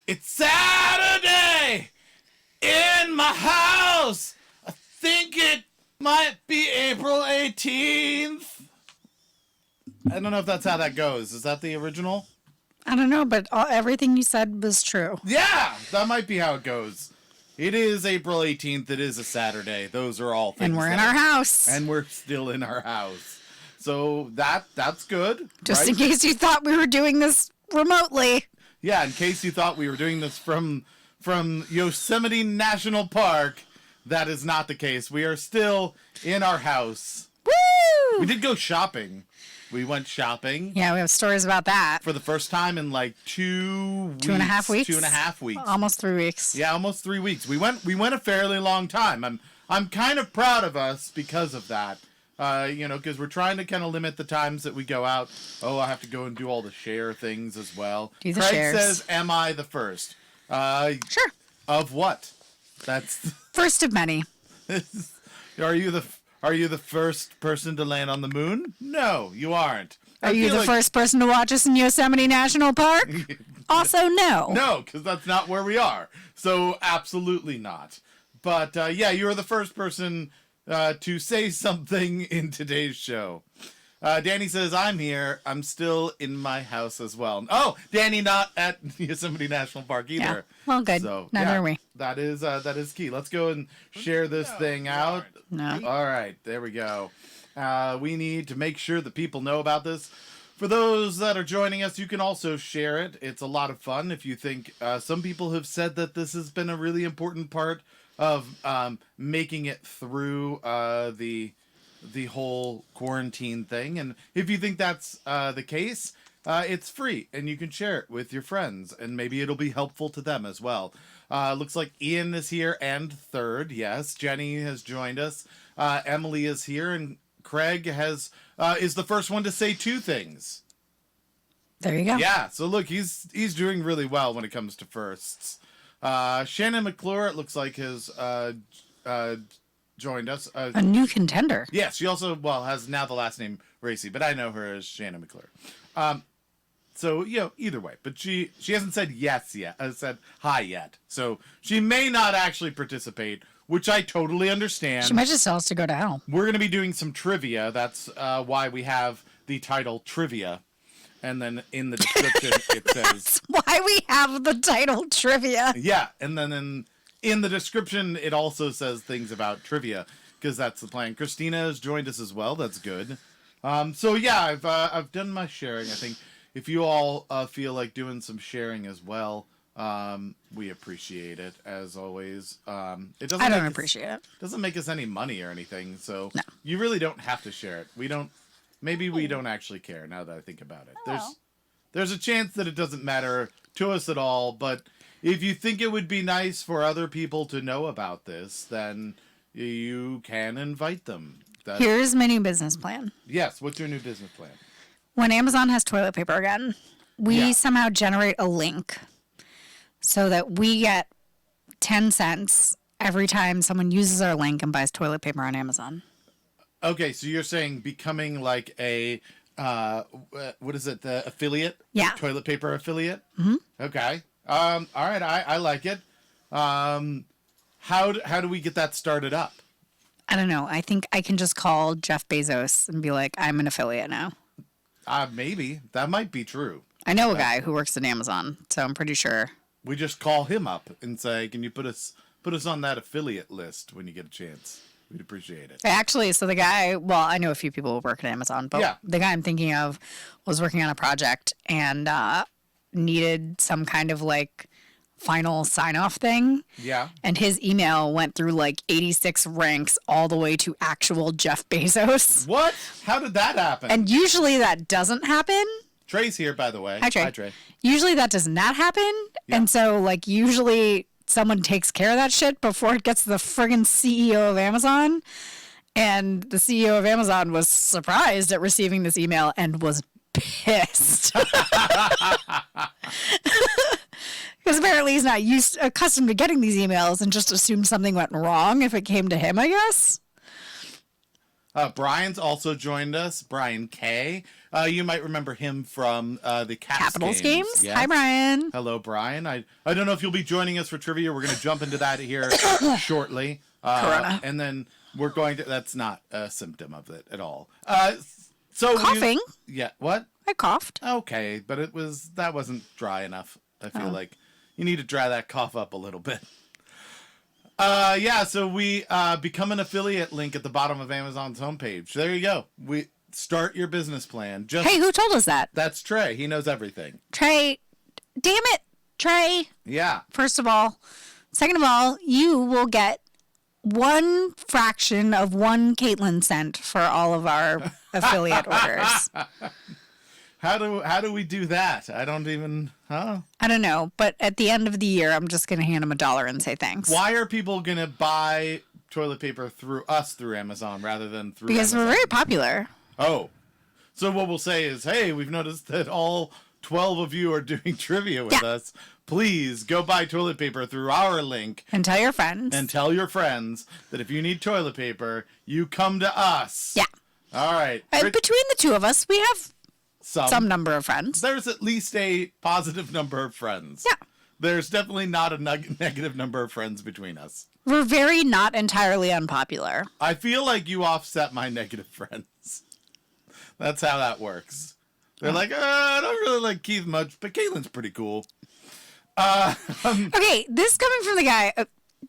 It's Saturday in my house. I think it might be April 18th. I don't know if that's how that goes. Is that the original? I don't know, but everything you said was true. Yeah, that might be how it goes. It is April 18th. It is a Saturday. Those are all things. And we're in our house. And we're still in our house. So that's good. Just right? in case you thought we were doing this remotely. Yeah, in case you thought we were doing this from Yosemite National Park, that is not the case. We are still in our house. Woo! We did go shopping. We went shopping. Yeah, we have stories about that. For the first time in like 2 weeks. 2.5 weeks? 2.5 weeks. Almost 3 weeks. Yeah, almost 3 weeks. We went a fairly long time. I'm kind of proud of us because of that. Because we're trying to kind of limit the times that we go out. Oh, I have to go and do all the share things as well. Do the Craig shares. says, "Am I the first?" Sure. Of what? That's First of many. Are you the first person to land on the moon? No, you aren't. Are you the first person to watch us in Yosemite National Park? Also, no. No, because that's not where we are. So absolutely not. But you're the first person to say something in today's show. Danny says, I'm here. I'm still in my house as well. Oh, Danny not at Yosemite National Park either. Yeah. Well, good. So, Neither are we. That is key. Let's go and share this thing out. No. All right. There we go. We need to make sure that people know about this. For those that are joining us, you can also share it. It's a lot of fun. If you think some people have said that this has been a really important part of making it through the whole quarantine thing. And if you think that's the case, it's free and you can share it with your friends and maybe it'll be helpful to them as well. Looks like Ian is here and third. Yes, Jenny has joined us. Emily is here and Craig is the first one to say two things. There you go. Yeah, so look, he's doing really well when it comes to firsts. Shannon McClure, it looks like, has joined us. A new contender. Yeah, she also, has now the last name Racy, but I know her as Shannon McClure. So, either way. But she hasn't said yes yet, said hi yet. So she may not actually participate, which I totally understand. She might just tell us to go to hell. We're going to be doing some trivia. That's why we have the title Trivia. And then in the description it says... That's why we have the title Trivia. Yeah, and then in the description it also says things about trivia, because that's the plan. Christina has joined us as well. That's good. I've done my sharing. I think if you all feel like doing some sharing as well, we appreciate it, as always. I don't appreciate it. Doesn't make us any money or anything, so no. You really don't have to share it. We don't actually care, now that I think about it. There's a chance that it doesn't matter to us at all, but if you think it would be nice for other people to know about this, then you can invite them. Here's my new business plan. Yes, what's your new business plan? When Amazon has toilet paper again, we somehow generate a link so that we get 10 cents every time someone uses our link and buys toilet paper on Amazon. Okay, so you're saying becoming like a, what is it, the affiliate? Yeah. Toilet paper affiliate? Mm-hmm. Okay. All right, I like it. How do we get that started up? I don't know. I think I can just call Jeff Bezos and be like, I'm an affiliate now. Maybe. That might be true. I know a guy who works at Amazon, so I'm pretty sure. We just call him up and say, can you put us on that affiliate list when you get a chance? We'd appreciate it. Actually, so the guy, I know a few people who work at Amazon, but the guy I'm thinking of was working on a project and needed some kind of final sign-off thing. Yeah. And his email went through 86 ranks all the way to actual Jeff Bezos. What? How did that happen? And usually that doesn't happen. Trey's here, by the way. Hi, Trey. Hi, Trey. Usually that does not happen. Yeah. And so, usually someone takes care of that shit before it gets to the friggin' CEO of Amazon. And the CEO of Amazon was surprised at receiving this email and was pissed. Because apparently he's not accustomed to getting these emails and just assumed something went wrong if it came to him, I guess. Brian's also joined us. Brian K. You might remember him from the Capitals games. Yes. Hi, Brian. Hello, Brian. I don't know if you'll be joining us for trivia. We're going to jump into that here shortly. Corona. And then we're going to... That's not a symptom of it at all. So Coughing. Yeah, what? I coughed. Okay, but that wasn't dry enough. I feel like you need to dry that cough up a little bit. So we become an affiliate link at the bottom of Amazon's homepage. There you go. We start your business plan. Hey, who told us that? That's Trey. He knows everything. Trey. Damn it, Trey. Yeah. First of all. Second of all, you will get 1 fraction of 1 Caitlin cent for all of our affiliate orders. How do we do that? I don't even... Huh? I don't know, but at the end of the year, I'm just going to hand him $1 and say thanks. Why are people going to buy toilet paper through Amazon rather than through Because Amazon? we're very popular. Oh. So what we'll say is, hey, we've noticed that all 12 of you are doing trivia with us. Please go buy toilet paper through our link. And tell your friends. And tell your friends that if you need toilet paper, you come to us. Yeah. All right. Between the two of us, we have some number of friends. There's at least a positive number of friends. Yeah. There's definitely not a negative number of friends between us. We're very not entirely unpopular. I feel like you offset my negative friends. That's how that works. They're like, I don't really like Keith much, but Caitlin's pretty cool. Okay, this coming from the guy,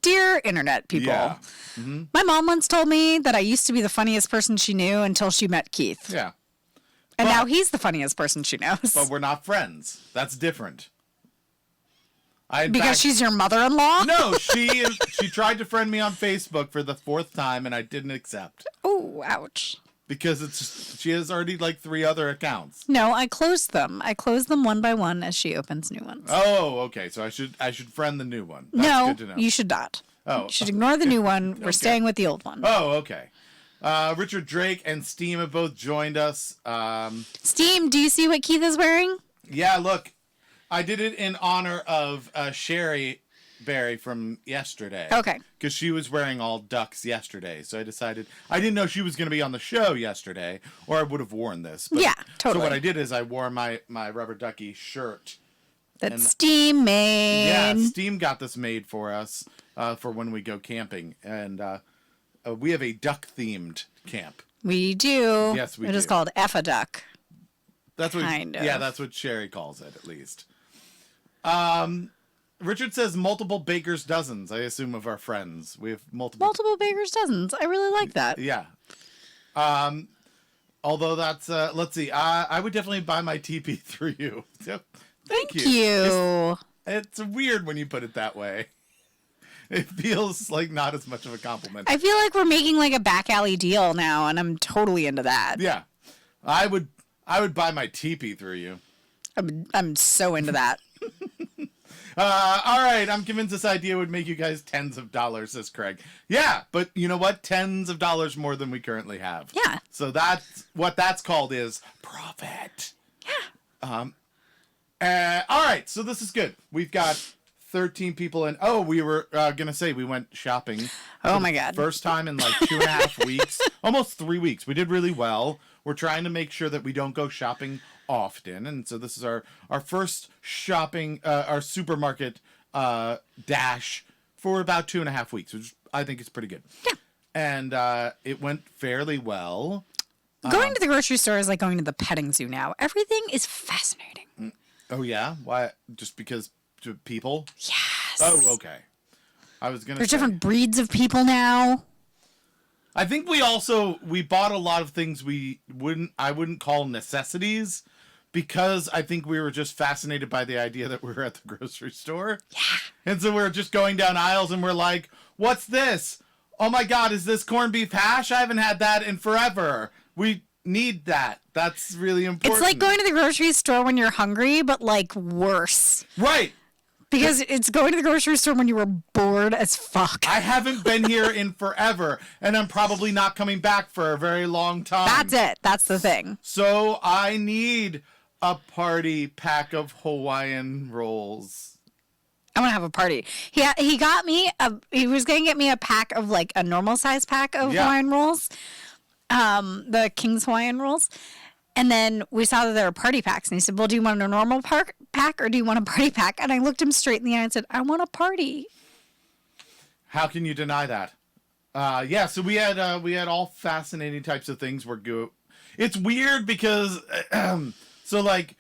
dear internet people. Yeah. Mm-hmm. My mom once told me that I used to be the funniest person she knew until she met Keith. Yeah. And now he's the funniest person she knows. But we're not friends. That's different. Because she's your mother-in-law? No, she tried to friend me on Facebook for the 4th time, and I didn't accept. Oh, ouch. Because she has already like 3 other accounts. No, I closed them. I close them one by one as she opens new ones. Oh, okay. So I should friend the new one. That's no, good to know. you should not. Oh, you should ignore the new one. We're staying with the old one. Oh, okay. Richard Drake and Steam have both joined us. Steam, do you see what Keith is wearing? Yeah, look. I did it in honor of Sherry Berry from yesterday. Okay. Because she was wearing all ducks yesterday. So I decided... I didn't know she was going to be on the show yesterday, or I would have worn this. But, yeah, totally. So what I did is I wore my rubber ducky shirt. That Steam made. Yeah, Steam got this made for us for when we go camping. And we have a duck-themed camp. We do. Yes, we do. It is called F-a-Duck. That's what, kind of. Yeah, that's what Sherry calls it, at least. Richard says multiple baker's dozens, I assume, of our friends. We have multiple baker's dozens. I really like that. Yeah. Although that's, let's see, I would definitely buy my TP through you. Yep. Thank you. It's weird when you put it that way. It feels like not as much of a compliment. I feel like we're making like a back alley deal now, and I'm totally into that. Yeah. I would buy my TP through you. I'm so into that. All right, I'm convinced this idea would make you guys tens of dollars, says Craig. Yeah, but you know what? Tens of dollars more than we currently have. Yeah. So that's what that's called is profit. Yeah. All right, so this is good. We've got 13 people in. Oh, we were going to say we went shopping. Oh, my God. First time in like 2.5 weeks. Almost 3 weeks. We did really well. We're trying to make sure that we don't go shopping often. And so this is our first shopping, our supermarket dash for about 2.5 weeks, which I think is pretty good. Yeah. And it went fairly well. Going to the grocery store is like going to the petting zoo now. Everything is fascinating. Oh, yeah? Why? Just because to people? Yes. Oh, okay. I was going to There's different breeds of people now. I think we bought a lot of things I wouldn't call necessities, because I think we were just fascinated by the idea that we were at the grocery store. Yeah. And so we were just going down aisles and we're like, what's this? Oh my God, is this corned beef hash? I haven't had that in forever. We need that. That's really important. It's like going to the grocery store when you're hungry, but like worse. Right. Because it's going to the grocery store when you were bored as fuck. I haven't been here in forever, and I'm probably not coming back for a very long time. That's it. That's the thing. So I need a party pack of Hawaiian rolls. I want to have a party. He got me he was going to get me a pack of like a normal size pack of Hawaiian rolls. the King's Hawaiian rolls. And then we saw that there were party packs. And he said, well, do you want a normal pack or do you want a party pack? And I looked him straight in the eye and said, I want a party. How can you deny that? Yeah, so we had all fascinating types of things. It's weird because, so like,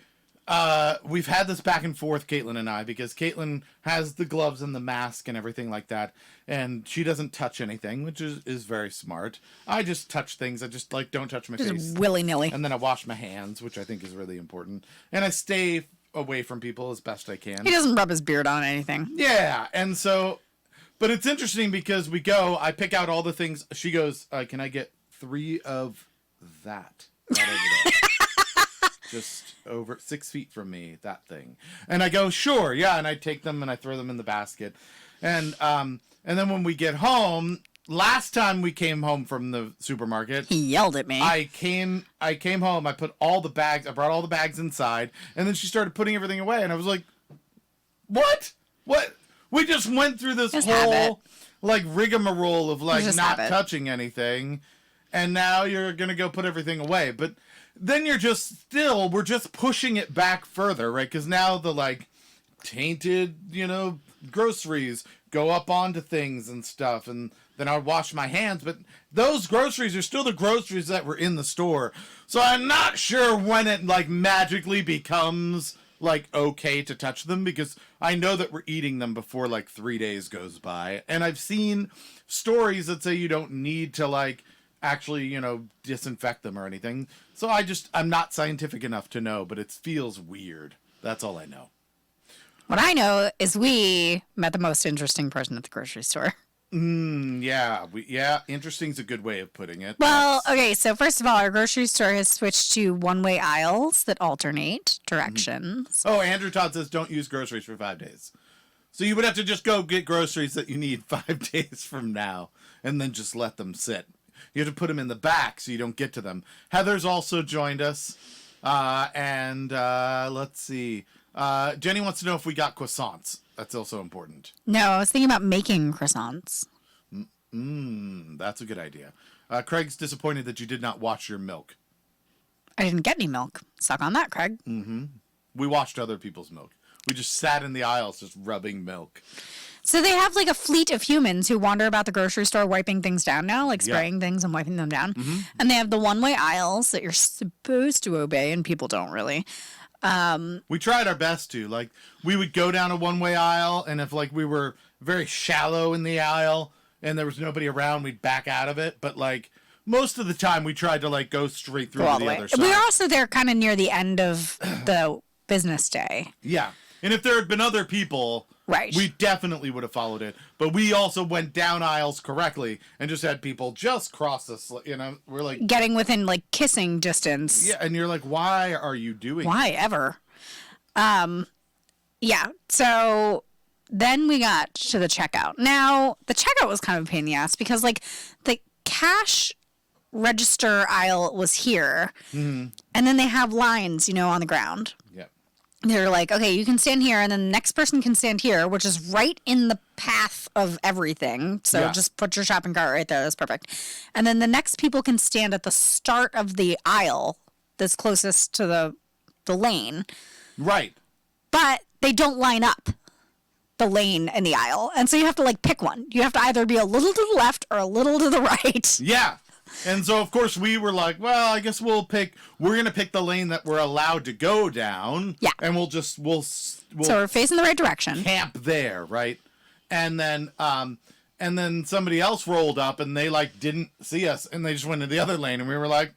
we've had this back and forth, Caitlin and I, because Caitlin has the gloves and the mask and everything like that, and she doesn't touch anything, which is very smart. I just touch things. I just like don't touch my face. Willy-nilly. And then I wash my hands, which I think is really important. And I stay away from people as best I can. He doesn't rub his beard on anything. Yeah, and so, but it's interesting because I pick out all the things. She goes, can I get 3 of that? Right over there. Just over 6 feet from me, that thing. And I go, sure, yeah, and I take them and I throw them in the basket. And then when we get home, last time we came home from the supermarket, he yelled at me. I came home, I brought all the bags inside, and then she started putting everything away, and I was like, what? We just went through this whole like rigmarole of like not touching anything, and now you're gonna go put everything away. But then we're just pushing it back further, right? Because now the like tainted, groceries go up onto things and stuff, and then I would wash my hands, but those groceries are still the groceries that were in the store. So I'm not sure when it like magically becomes like okay to touch them, because I know that we're eating them before like 3 days goes by. And I've seen stories that say you don't need to like actually, disinfect them or anything. So I'm not scientific enough to know, but it feels weird. That's all I know. What I know is we met the most interesting person at the grocery store. Yeah. Interesting's a good way of putting it. Well, okay, so first of all, our grocery store has switched to one-way aisles that alternate directions. Oh, Andrew Todd says don't use groceries for 5 days. So you would have to just go get groceries that you need 5 days from now and then just let them sit. You have to put them in the back so you don't get to them. Heather's also joined us. And let's see. Jenny wants to know if we got croissants. That's also important. No, I was thinking about making croissants. That's a good idea. Craig's disappointed that you did not wash your milk. I didn't get any milk. Suck on that, Craig. Mm-hmm. We washed other people's milk. We just sat in the aisles just rubbing milk. So they have like a fleet of humans who wander about the grocery store wiping things down now, like spraying things and wiping them down. Mm-hmm. And they have the one-way aisles that you're supposed to obey, and people don't really. We tried our best to. Like, we would go down a one-way aisle, and if like we were very shallow in the aisle and there was nobody around, we'd back out of it. But like most of the time, we tried to like go straight through to the other side. We were also there kind of near the end of the business day. Yeah, and if there had been other people, right, we definitely would have followed it. But we also went down aisles correctly and just had people just cross us. We're like getting within like kissing distance. Yeah, and you're like, why are you doing? Why that? Ever? Yeah. So then we got to the checkout. Now the checkout was kind of a pain in the ass because like the cash register aisle was here, and then they have lines, on the ground. Yeah. They're like, okay, you can stand here, and then the next person can stand here, which is right in the path of everything. So just put your shopping cart right there. That's perfect. And then the next people can stand at the start of the aisle that's closest to the lane. Right. But they don't line up the lane and the aisle. And so you have to, like, pick one. You have to either be a little to the left or a little to the right. Yeah. And so, of course, we were like, well, I guess we're going to pick the lane that we're allowed to go down. Yeah. And we'll so we're facing the right direction. Camp there, right? And then somebody else rolled up and they, like, didn't see us and they just went to the other lane and we were like,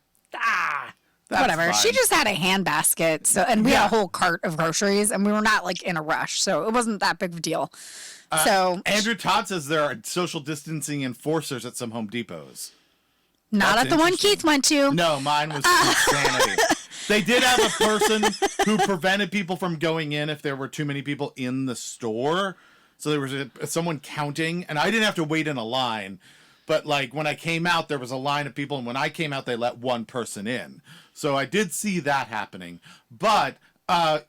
that's whatever. fine. She just had a hand basket, and we had a whole cart of groceries, and we were not like in a rush, so it wasn't that big of a deal. So Andrew Todd says there are social distancing enforcers at some Home Depots. Not at the one Keith went to. No, mine was insanity. They did have a person who prevented people from going in if there were too many people in the store. So there was someone counting, and I didn't have to wait in a line. But like when I came out, there was a line of people, and when I came out, they let one person in. So I did see that happening. But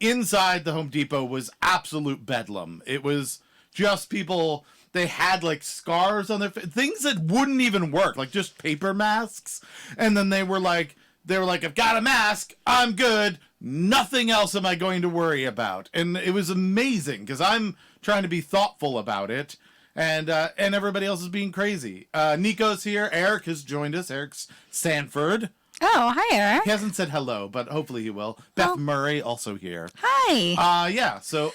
inside the Home Depot was absolute bedlam. It was just people. They had like scars on their things that wouldn't even work, like just paper masks. And then they were like, I've got a mask. I'm good. Nothing else am I going to worry about. And it was amazing because I'm trying to be thoughtful about it. And everybody else is being crazy. Nico's here. Eric has joined us. Eric's Sanford. Oh, hi, Eric. He hasn't said hello, but hopefully he will. Beth Murray also here. Hi. Yeah. So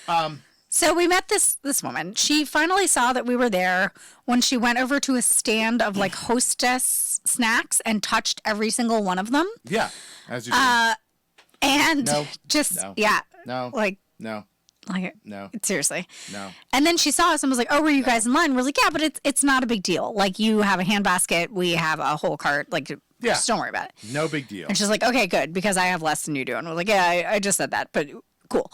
So we met this woman. She finally saw that we were there when she went over to a stand of like Hostess snacks and touched every single one of them. yeah, as you do. And No. just No. yeah, No. like No. no, seriously. No. And then she saw us and was like, "Oh, were you guys in line?" We're like, "Yeah, but it's not a big deal. Like you have a handbasket, we have a whole cart. Like just don't worry about it." No big deal. And she's like, "Okay, good, because I have less than you do." And we're like, "Yeah, I just said that, but cool."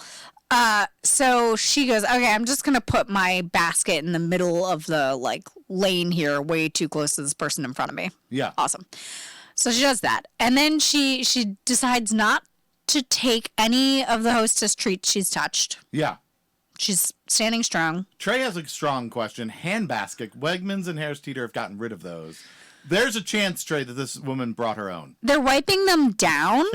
So she goes, "Okay, I'm just gonna put my basket in the middle of the like lane here, way too close to this person in front of me." Yeah. Awesome. So she does that, and then she decides not to take any of the Hostess treats she's touched. Yeah. She's standing strong. Trey has a strong question. Handbasket. Wegmans and Harris Teeter have gotten rid of those. There's a chance, Trey, that this woman brought her own. They're wiping them down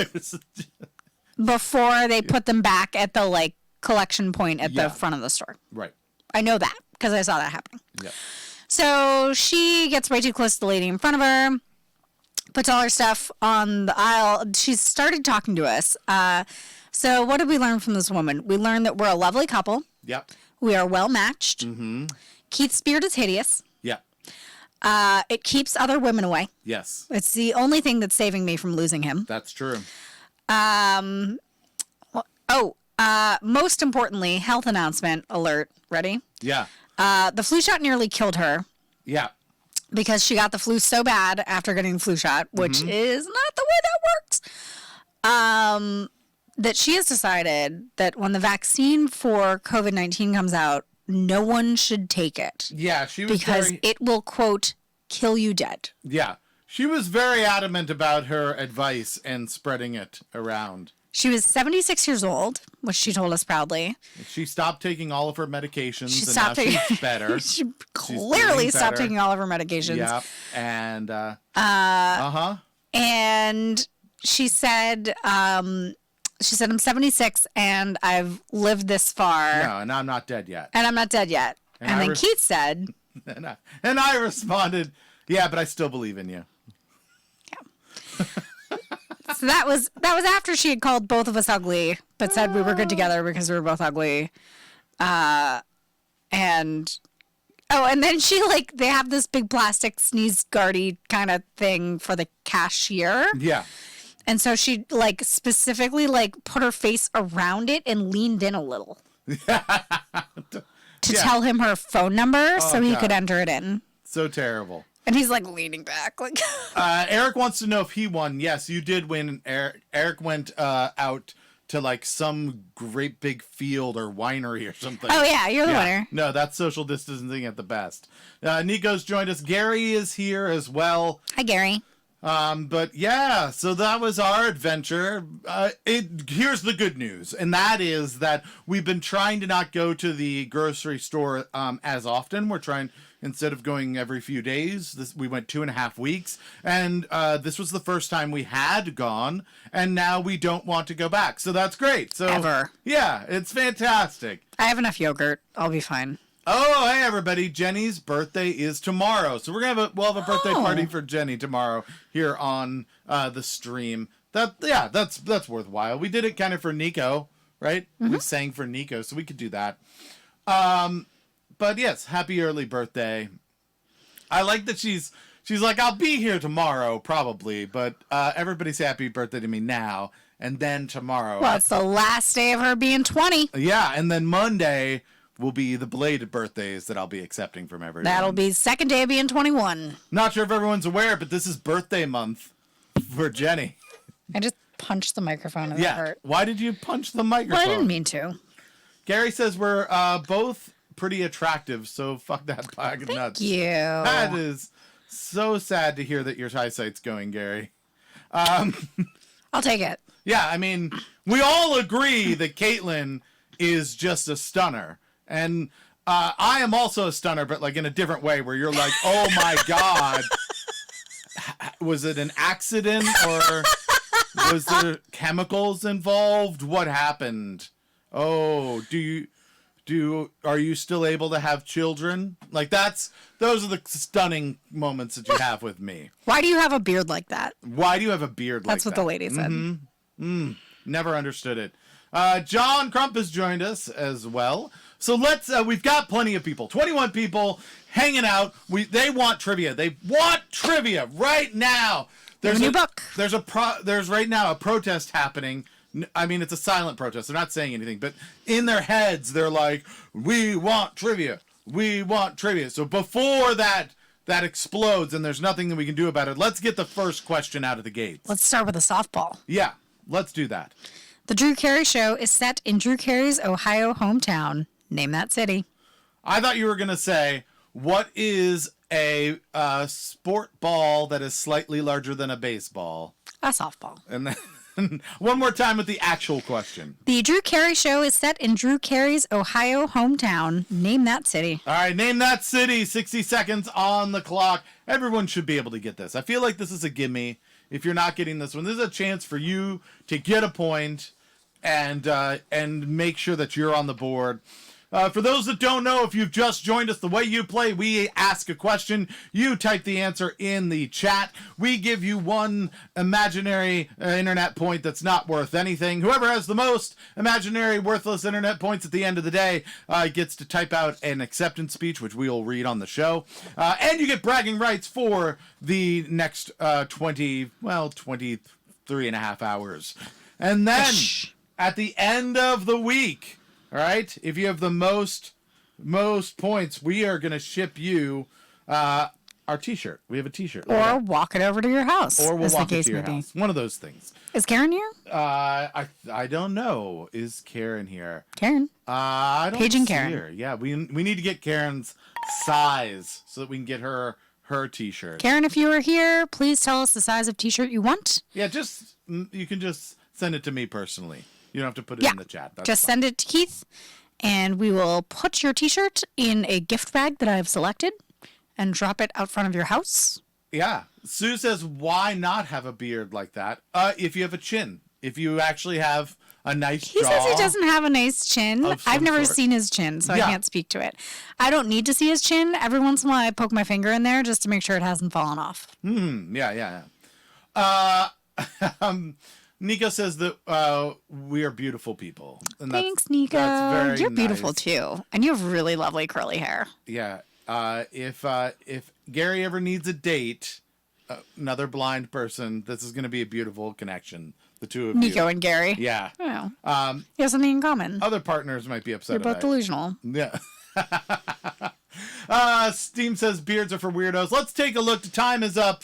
before they put them back at the like collection point at the front of the store. Right. I know that because I saw that happening. Yeah. So she gets way too close to the lady in front of her, puts all her stuff on the aisle. She started talking to us. So what did we learn from this woman? We learned that we're a lovely couple. Yep. We are well matched. Mm-hmm. Keith's beard is hideous. Yeah. It keeps other women away. Yes. It's the only thing that's saving me from losing him. That's true. Most importantly, health announcement alert. Ready? Yeah. The flu shot nearly killed her Yeah. because she got the flu so bad after getting the flu shot, which is not the way that works. That she has decided that when the vaccine for COVID-19 comes out, no one should take it Yeah. She was because it will, quote, kill you dead. Yeah. She was very adamant about her advice and spreading it around. She was 76 years old, which she told us proudly. She stopped taking all of her medications, She and stopped now taking. she's better. She doing clearly stopped better. taking all of her medications. Yeah, and And she said, "I'm 76 and I've lived this far, no, and I'm not dead yet." and I'm not dead yet." And then Keith said, And I responded, "Yeah, but I still believe in you." so that was after she had called both of us ugly, but said we were good together because we were both ugly. And then she they have this big plastic sneeze guardy kind of thing for the cashier. Yeah. And so she specifically put her face around it and leaned in a little to tell him her phone number so he could enter it in. So terrible. And he's leaning back Eric wants to know if he won. Yes, you did win. Eric went out to some great big field or winery or something. Oh yeah, you're the winner. No, that's social distancing at the best. Nico's joined us. Gary is here as well. Hi, Gary. But yeah, so that was our adventure. Here's the good news, and that is that we've been trying to not go to the grocery store as often. We're trying, instead of going every few days, we went 2.5 weeks, and this was the first time we had gone, and now we don't want to go back. So that's great. So Ever. Yeah, it's fantastic. I have enough yogurt. I'll be fine. Oh, hey everybody! Jenny's birthday is tomorrow, so we'll have a birthday party for Jenny tomorrow here on the stream. That's worthwhile. We did it kind of for Nico, right? Mm-hmm. We sang for Nico, so we could do that. But yes, happy early birthday. I like that she's like, I'll be here tomorrow probably, but everybody say happy birthday to me now, and then tomorrow. Well, it's the last day of her being 20. Yeah, and then Monday will be the belated birthdays that I'll be accepting from everyone. That'll be second day of being 21. Not sure if everyone's aware, but this is birthday month for Jenny. I just punched the microphone and it hurt. Why did you punch the microphone? Well, I didn't mean to. Gary says we're both pretty attractive, so fuck that bag of nuts. Thank you. That is so sad to hear that your eyesight's going, Gary. I'll take it. Yeah, I mean, we all agree that Caitlin is just a stunner. And I am also a stunner, but like in a different way, where you're like, oh my God, was it an accident or was there chemicals involved? What happened? Oh, are you still able to have children? Like those are the stunning moments that you have with me. Why do you have a beard like that? Why do you have a beard like that? That's what the lady said. Never understood it. John Crump has joined us as well. So we've got plenty of people, 21 people hanging out. They want trivia. They want trivia right now. There's a new book. There's right now a protest happening. I mean, it's a silent protest. They're not saying anything, but in their heads, they're like, we want trivia. We want trivia. So before that explodes and there's nothing that we can do about it, let's get the first question out of the gates. Let's start with a softball. Yeah, let's do that. The Drew Carey Show is set in Drew Carey's Ohio hometown. Name that city. I thought you were going to say, what is a sport ball that is slightly larger than a baseball? A softball. And then one more time with the actual question. The Drew Carey Show is set in Drew Carey's Ohio hometown. Name that city. All right, name that city. 60 seconds on the clock. Everyone should be able to get this. I feel like this is a gimme. If you're not getting this one, this is a chance for you to get a point and make sure that you're on the board. For those that don't know, if you've just joined us, the way you play, we ask a question. You type the answer in the chat. We give you one imaginary internet point that's not worth anything. Whoever has the most imaginary worthless internet points at the end of the day gets to type out an acceptance speech, which we'll read on the show. And you get bragging rights for the next 23 and a half hours. And then at the end of the week, all right, if you have the most points, we are going to ship you our T-shirt. We have a T-shirt. Or walk it over to your house. Or we'll walk it to your house. One of those things. Is Karen here? I don't know. Is Karen here? Karen. I don't Paging see Karen. her. Yeah, we need to get Karen's size so that we can get her T-shirt. Karen, if you are here, please tell us the size of T-shirt you want. Yeah, you can just send it to me personally. You don't have to put it in the chat. That's just fine. send it to Keith, and we will put your T-shirt in a gift bag that I have selected and drop it out front of your house. Yeah. Sue says, why not have a beard like that? If you have a chin. If you actually have a nice jaw. He says he doesn't have a nice chin. I've never seen his chin, so I can't speak to it. I don't need to see his chin. Every once in a while, I poke my finger in there just to make sure it hasn't fallen off. Yeah. Nico says that we are beautiful people. And thanks, Nico. That's You're nice. beautiful too, and you have really lovely curly hair. Yeah. If Gary ever needs a date, another blind person, this is going to be a beautiful connection. The two of you. Nico and Gary. Yeah. Oh. You have something in common. Other partners might be upset. You're both delusional. Yeah. Steam says beards are for weirdos. Let's take a look. The time is up.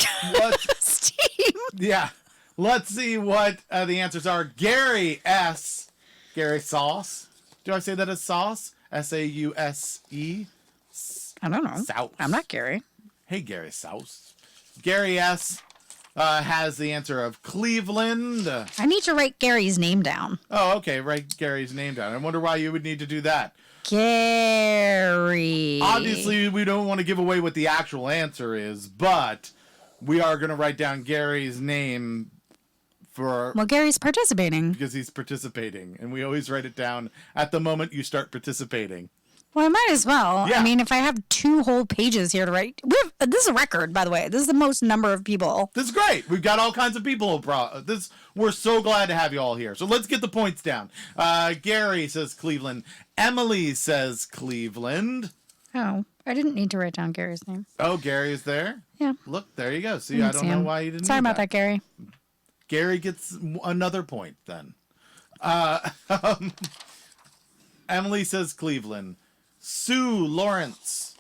Steam. Yeah. Let's see what the answers are. Gary S. Gary Sauce. Do I say that as sauce? S-A-U-S-E? I don't know. Sauce. I'm not Gary. Hey, Gary Sauce. Gary S. Has the answer of Cleveland. I need to write Gary's name down. Oh, okay. Write Gary's name down. I wonder why you would need to do that. Gary. Obviously, we don't want to give away what the actual answer is, but we are going to write down Gary's name Well, Gary's participating. because he's participating, and we always write it down at the moment you start participating. Well, I might as well. Yeah. I mean, if I have 2 whole pages here to write. This is a record, by the way. This is the most number of people. This is great. We've got all kinds of people. We're so glad to have you all here. So let's get the points down. Gary says Cleveland. Emily says Cleveland. Oh, I didn't need to write down Gary's name. Oh, Gary is there? Yeah. Look, there you go. See, I don't know why you didn't Sorry need about that, Gary. Gary gets another point then. Emily says Cleveland. Sue Lawrence,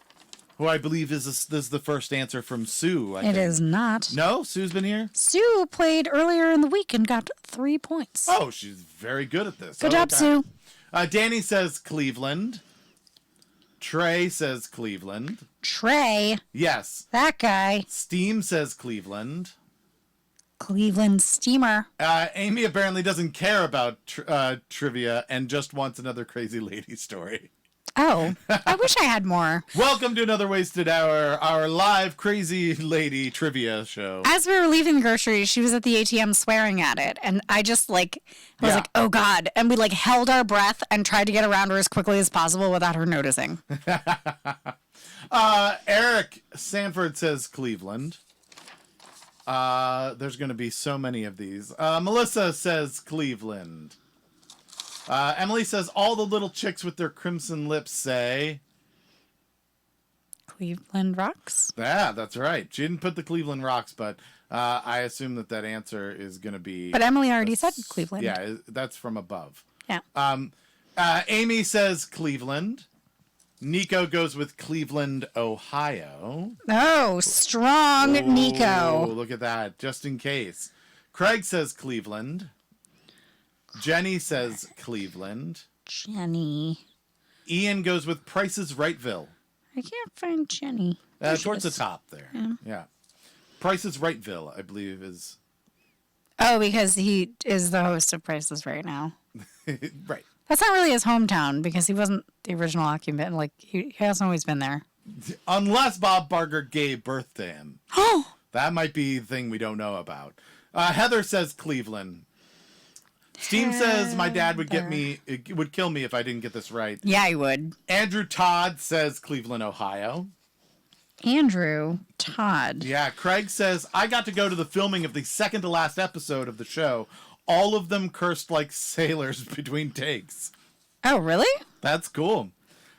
who I believe this is the first answer from Sue. It is not. No? Sue's been here? Sue played earlier in the week and got 3 points. Oh, she's very good at this. Good job, Sue. Danny says Cleveland. Trey says Cleveland. Trey. Yes. That guy. Steam says Cleveland. Cleveland Steamer. Amy apparently doesn't care about trivia and just wants another crazy lady story. Oh, I wish I had more. Welcome to Another Wasted Hour, our live crazy lady trivia show. As we were leaving the grocery, she was at the ATM swearing at it. And I just was like, oh God. And we held our breath and tried to get around her as quickly as possible without her noticing. Eric Sanford says Cleveland. There's going to be so many of these. Melissa says Cleveland. Emily says all the little chicks with their crimson lips say Cleveland Rocks? Yeah, that's right. She didn't put the Cleveland Rocks, but I assume that answer is going to be... But Emily already said Cleveland. Yeah, that's from above. Yeah. Amy says Cleveland. Nico goes with Cleveland, Ohio. Oh, strong Nico. Look at that, just in case. Craig says Cleveland. Jenny says Cleveland. Jenny. Ian goes with Price's Rightville. I can't find Jenny. Towards the top there. Yeah. Price's Rightville, I believe, is... Oh, because he is the host of Prices right now. Right. That's not really his hometown because he wasn't the original occupant. He hasn't always been there. Unless Bob Barker gave birth to him. Oh! That might be the thing we don't know about. Heather says Cleveland. Steam says my dad would kill me if I didn't get this right. Yeah, he would. Andrew Todd says Cleveland, Ohio. Andrew Todd. Yeah, Craig says I got to go to the filming of the second to last episode of the show. All of them cursed like sailors between takes. Oh, really? That's cool.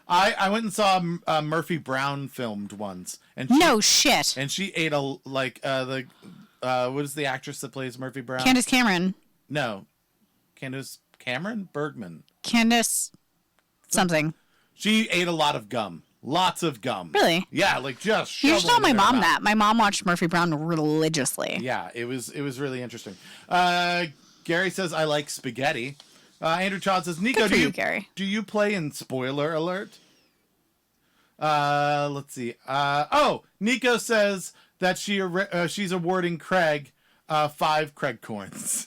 I went and saw Murphy Brown filmed once, and no shit. And she ate what is the actress that plays Murphy Brown? Candace Cameron. No, Candace Cameron Bergman. Candace something. She ate a lot of gum. Lots of gum. Really? Yeah, just. You should tell my mom that. My mom watched Murphy Brown religiously. Yeah, it was really interesting. Gary says I like spaghetti. Andrew Todd says Nico, Gary. Do you play in Spoiler Alert? Let's see. Nico says that she's awarding Craig 5 Craig coins.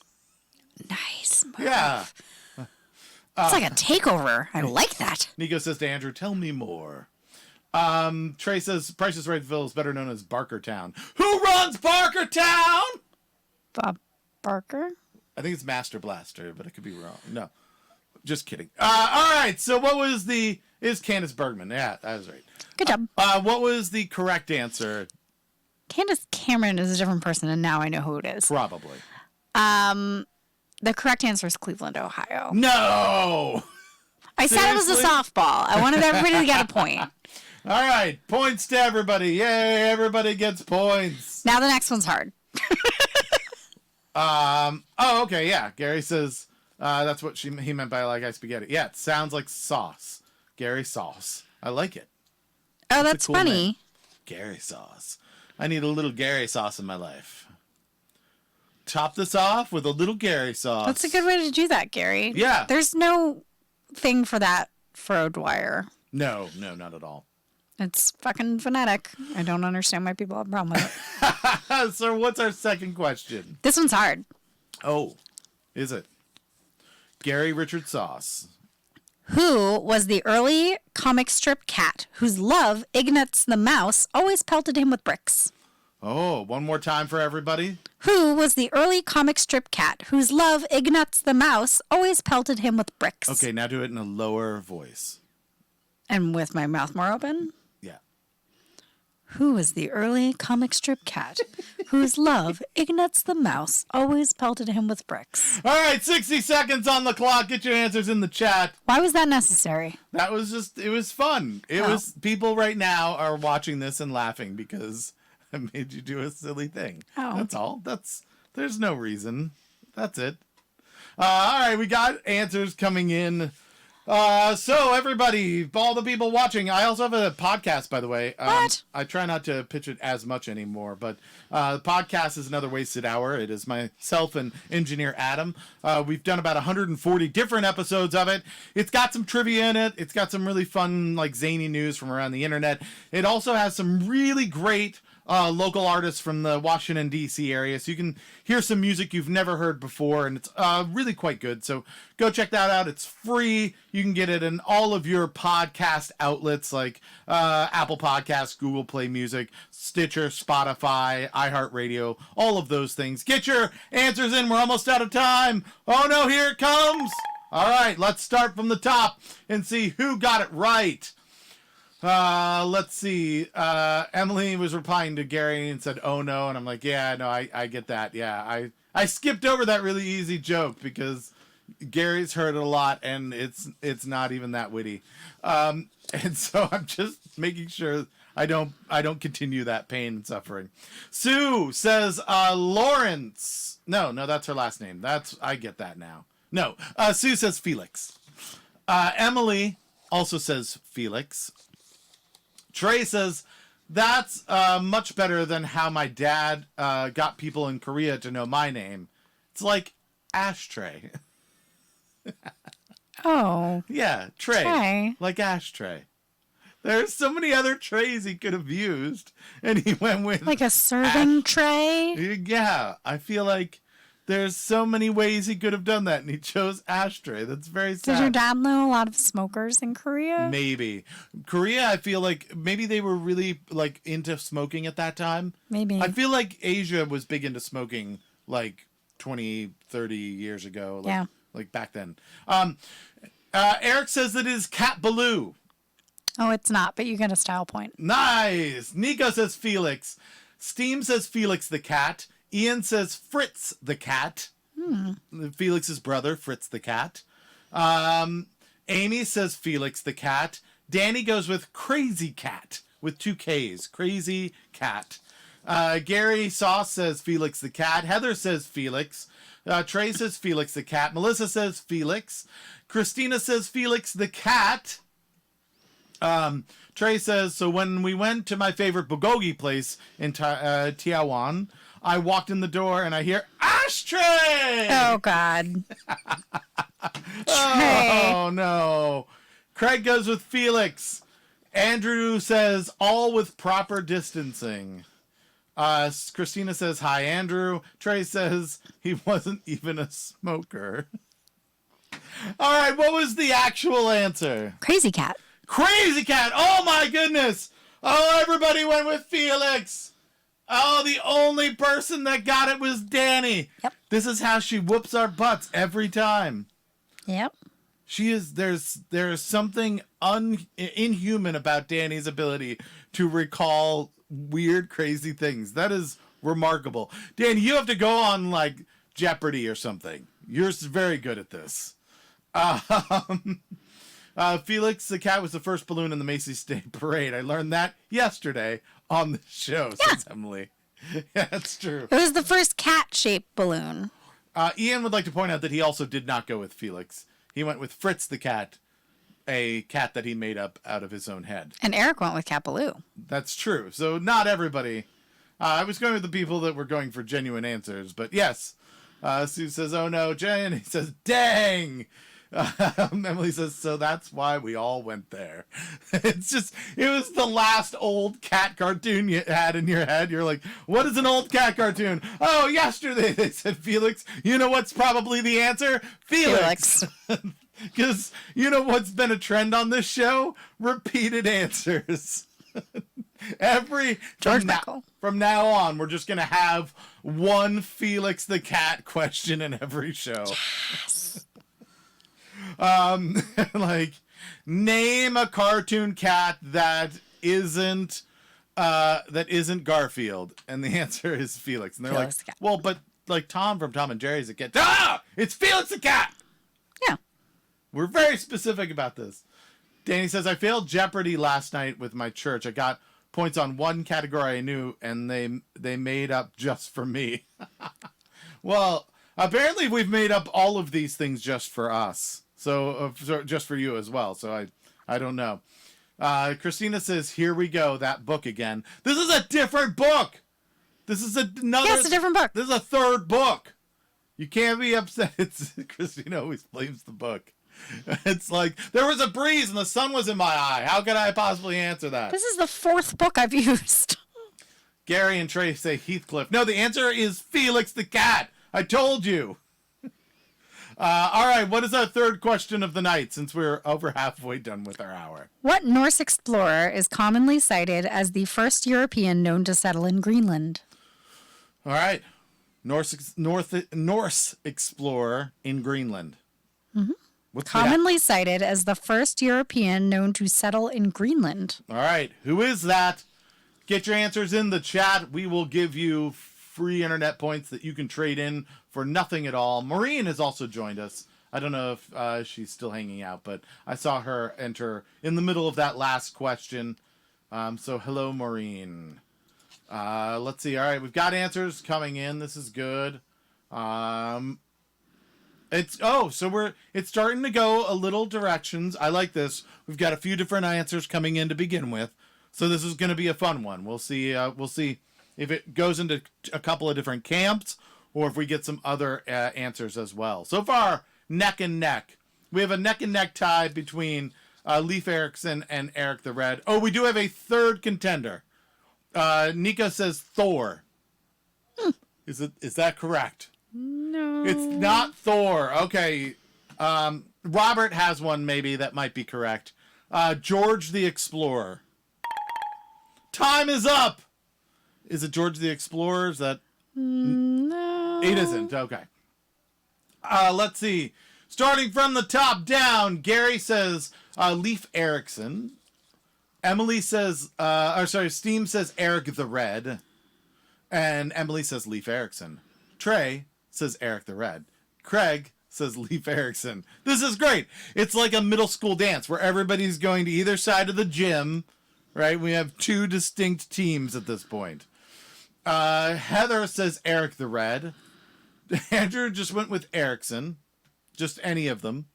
Nice move. Yeah. It's like a takeover. I like that. Nico says to Andrew, tell me more. Trey says Price's Rightville is better known as Barkertown. Who runs Barkertown? Bob Barker? I think it's Master Blaster, but I could be wrong. No. Just kidding. All right. So what was is Candace Bergman. Yeah, that was right. Good job. What was the correct answer? Candace Cameron is a different person, and now I know who it is. Probably. The correct answer is Cleveland, Ohio. No! I said it was a softball. I wanted everybody to get a point. All right. Points to everybody. Yay, everybody gets points. Now the next one's hard. Okay, yeah. Gary says that's what he meant by like spaghetti. Yeah, it sounds like sauce. Gary sauce. I like it. Oh, that's cool funny. name. Gary sauce. I need a little Gary sauce in my life. Top this off with a little Gary sauce. That's a good way to do that, Gary. Yeah. There's no thing for that for O'Dwyer. No, not at all. It's fucking phonetic. I don't understand why people have a problem with it. So what's our second question? This one's hard. Oh, is it? Gary Richard Sauce. Who was the early comic strip cat whose love, Ignatz the mouse, always pelted him with bricks? Oh, one more time for everybody. Who was the early comic strip cat whose love, Ignatz the mouse, always pelted him with bricks? Okay, now do it in a lower voice. And with my mouth more open? Yeah. Who was the early comic strip cat whose love, Ignatz the mouse, always pelted him with bricks? All right, 60 seconds on the clock. Get your answers in the chat. Why was that necessary? That was it was fun. It was, people right now are watching this and laughing because I made you do a silly thing. Oh. That's all. There's no reason. That's it. All right, we got answers coming in. So everybody, all the people watching, I also have a podcast, by the way. What? I try not to pitch it as much anymore, but the podcast is Another Wasted Hour. It is myself and engineer Adam. We've done about 140 different episodes of it. It's got some trivia in it. It's got some really fun, zany news from around the internet. It also has some really great local artists from the Washington, D.C. area. So you can hear some music you've never heard before, and it's really quite good. So go check that out. It's free. You can get it in all of your podcast outlets like Apple Podcasts, Google Play Music, Stitcher, Spotify, iHeartRadio, all of those things. Get your answers in. We're almost out of time. Oh, no, here it comes. All right, let's start from the top and see who got it right. Let's see. Emily was replying to Gary and said, "Oh no," and I'm like, "Yeah, no, I get that. Yeah, I skipped over that really easy joke because Gary's heard it a lot and it's not even that witty. And so I'm just making sure I don't continue that pain and suffering." Sue says, Lawrence. No, that's her last name. I get that now. No, Sue says Felix. Emily also says Felix. Trey says, "That's much better than how my dad got people in Korea to know my name. It's like ashtray." Oh. Yeah, Trey. Trey. Like ashtray. There's so many other trays he could have used, and he went with... Like a serving tray? Yeah, I feel like there's so many ways he could have done that, and he chose ashtray. That's very sad. Did your dad know a lot of smokers in Korea? Maybe. Korea, I feel like maybe they were really like into smoking at that time. Maybe. I feel like Asia was big into smoking like 20, 30 years ago. Like, yeah. Like back then. Eric says that it is Cat Baloo. Oh, it's not, but you get a style point. Nice. Nico says Felix. Steam says Felix the cat. Ian says Fritz the cat. Felix's brother, Fritz the cat. Amy says Felix the cat. Danny goes with Crazy Cat with 2 Ks. Crazy Cat. Gary Sauce says Felix the cat. Heather says Felix. Trey says Felix the cat. Melissa says Felix. Christina says Felix the cat. Trey says, "So when we went to my favorite bulgogi place in Tiawan, I walked in the door and I hear ashtray." Oh, God. Oh, no. Craig goes with Felix. Andrew says, "All with proper distancing." Christina says, "Hi, Andrew." Trey says, "He wasn't even a smoker." All right, what was the actual answer? Crazy Cat. Crazy Cat. Oh, my goodness. Oh, everybody went with Felix. Oh, the only person that got it was Danny. Yep. This is how she whoops our butts every time. Yep. She is. There's something inhuman about Danny's ability to recall weird, crazy things. That is remarkable. Danny, you have to go on like Jeopardy or something. You're very good at this. Felix the cat was the first balloon in the Macy's Day Parade. I learned that yesterday on the show, says Emily. Yeah, that's true. It was the first cat-shaped balloon. Ian would like to point out that he also did not go with Felix. He went with Fritz the cat, a cat that he made up out of his own head. And Eric went with Cat Baloo. That's true. So not everybody. I was going with the people that were going for genuine answers, but yes. Sue says, "Oh no." Jenny says, "Dang." Emily says, "So that's why we all went there." It was the last old cat cartoon you had in your head. You're like, what is an old cat cartoon? Oh, yesterday they said Felix. You know what's probably the answer? Felix. Because you know what's been a trend on this show? Repeated answers. From now on, we're just gonna have one Felix the cat question in every show. Yes. Like, name a cartoon cat that isn't Garfield, and the answer is Felix. And they're Felix like, the cat. "Well, but like Tom from Tom and Jerry's a cat." Ah, it's Felix the cat. Yeah. We're very specific about this. Danny says, "I failed Jeopardy last night with my church. I got points on one category I knew, and they made up just for me." Well, apparently we've made up all of these things just for us. So just for you as well. So I don't know. Christina says, "Here we go, that book again." This is a different book. This is another. Yeah, it's a different book. This is a third book. You can't be upset. Christina always blames the book. It's like, there was a breeze and the sun was in my eye. How could I possibly answer that? This is the fourth book I've used. Gary and Trey say Heathcliff. No, the answer is Felix the cat. I told you. All right, what is our third question of the night, since we're over halfway done with our hour? What Norse explorer is commonly cited as the first European known to settle in Greenland? All right. Norse explorer in Greenland. Mm-hmm. What's commonly cited as the first European known to settle in Greenland. All right. Who is that? Get your answers in the chat. We will give you free internet points that you can trade in for nothing at all. Maureen has also joined us. I don't know if she's still hanging out, but I saw her enter in the middle of that last question. So hello, Maureen. Let's see. All right, we've got answers coming in. This is good. It's starting to go a little directions. I like this. We've got a few different answers coming in to begin with, so this is going to be a fun one. We'll see. We'll see if it goes into a couple of different camps, or if we get some other answers as well. So far, neck and neck. We have a neck and neck tie between Leif Erikson and Eric the Red. Oh, we do have a third contender. Nico says Thor. Is that correct? No. It's not Thor. Okay. Robert has one maybe that might be correct. George the Explorer. Time is up. Is it George the Explorer? Is that... No. It isn't. Okay. Let's see. Starting from the top down, Gary says Leif Erikson. Emily says, Steam says Eric the Red. And Emily says Leif Erikson. Trey says Eric the Red. Craig says Leif Erikson. This is great. It's like a middle school dance where everybody's going to either side of the gym, right? We have two distinct teams at this point. Heather says Eric the Red. Andrew just went with Erikson. Just any of them.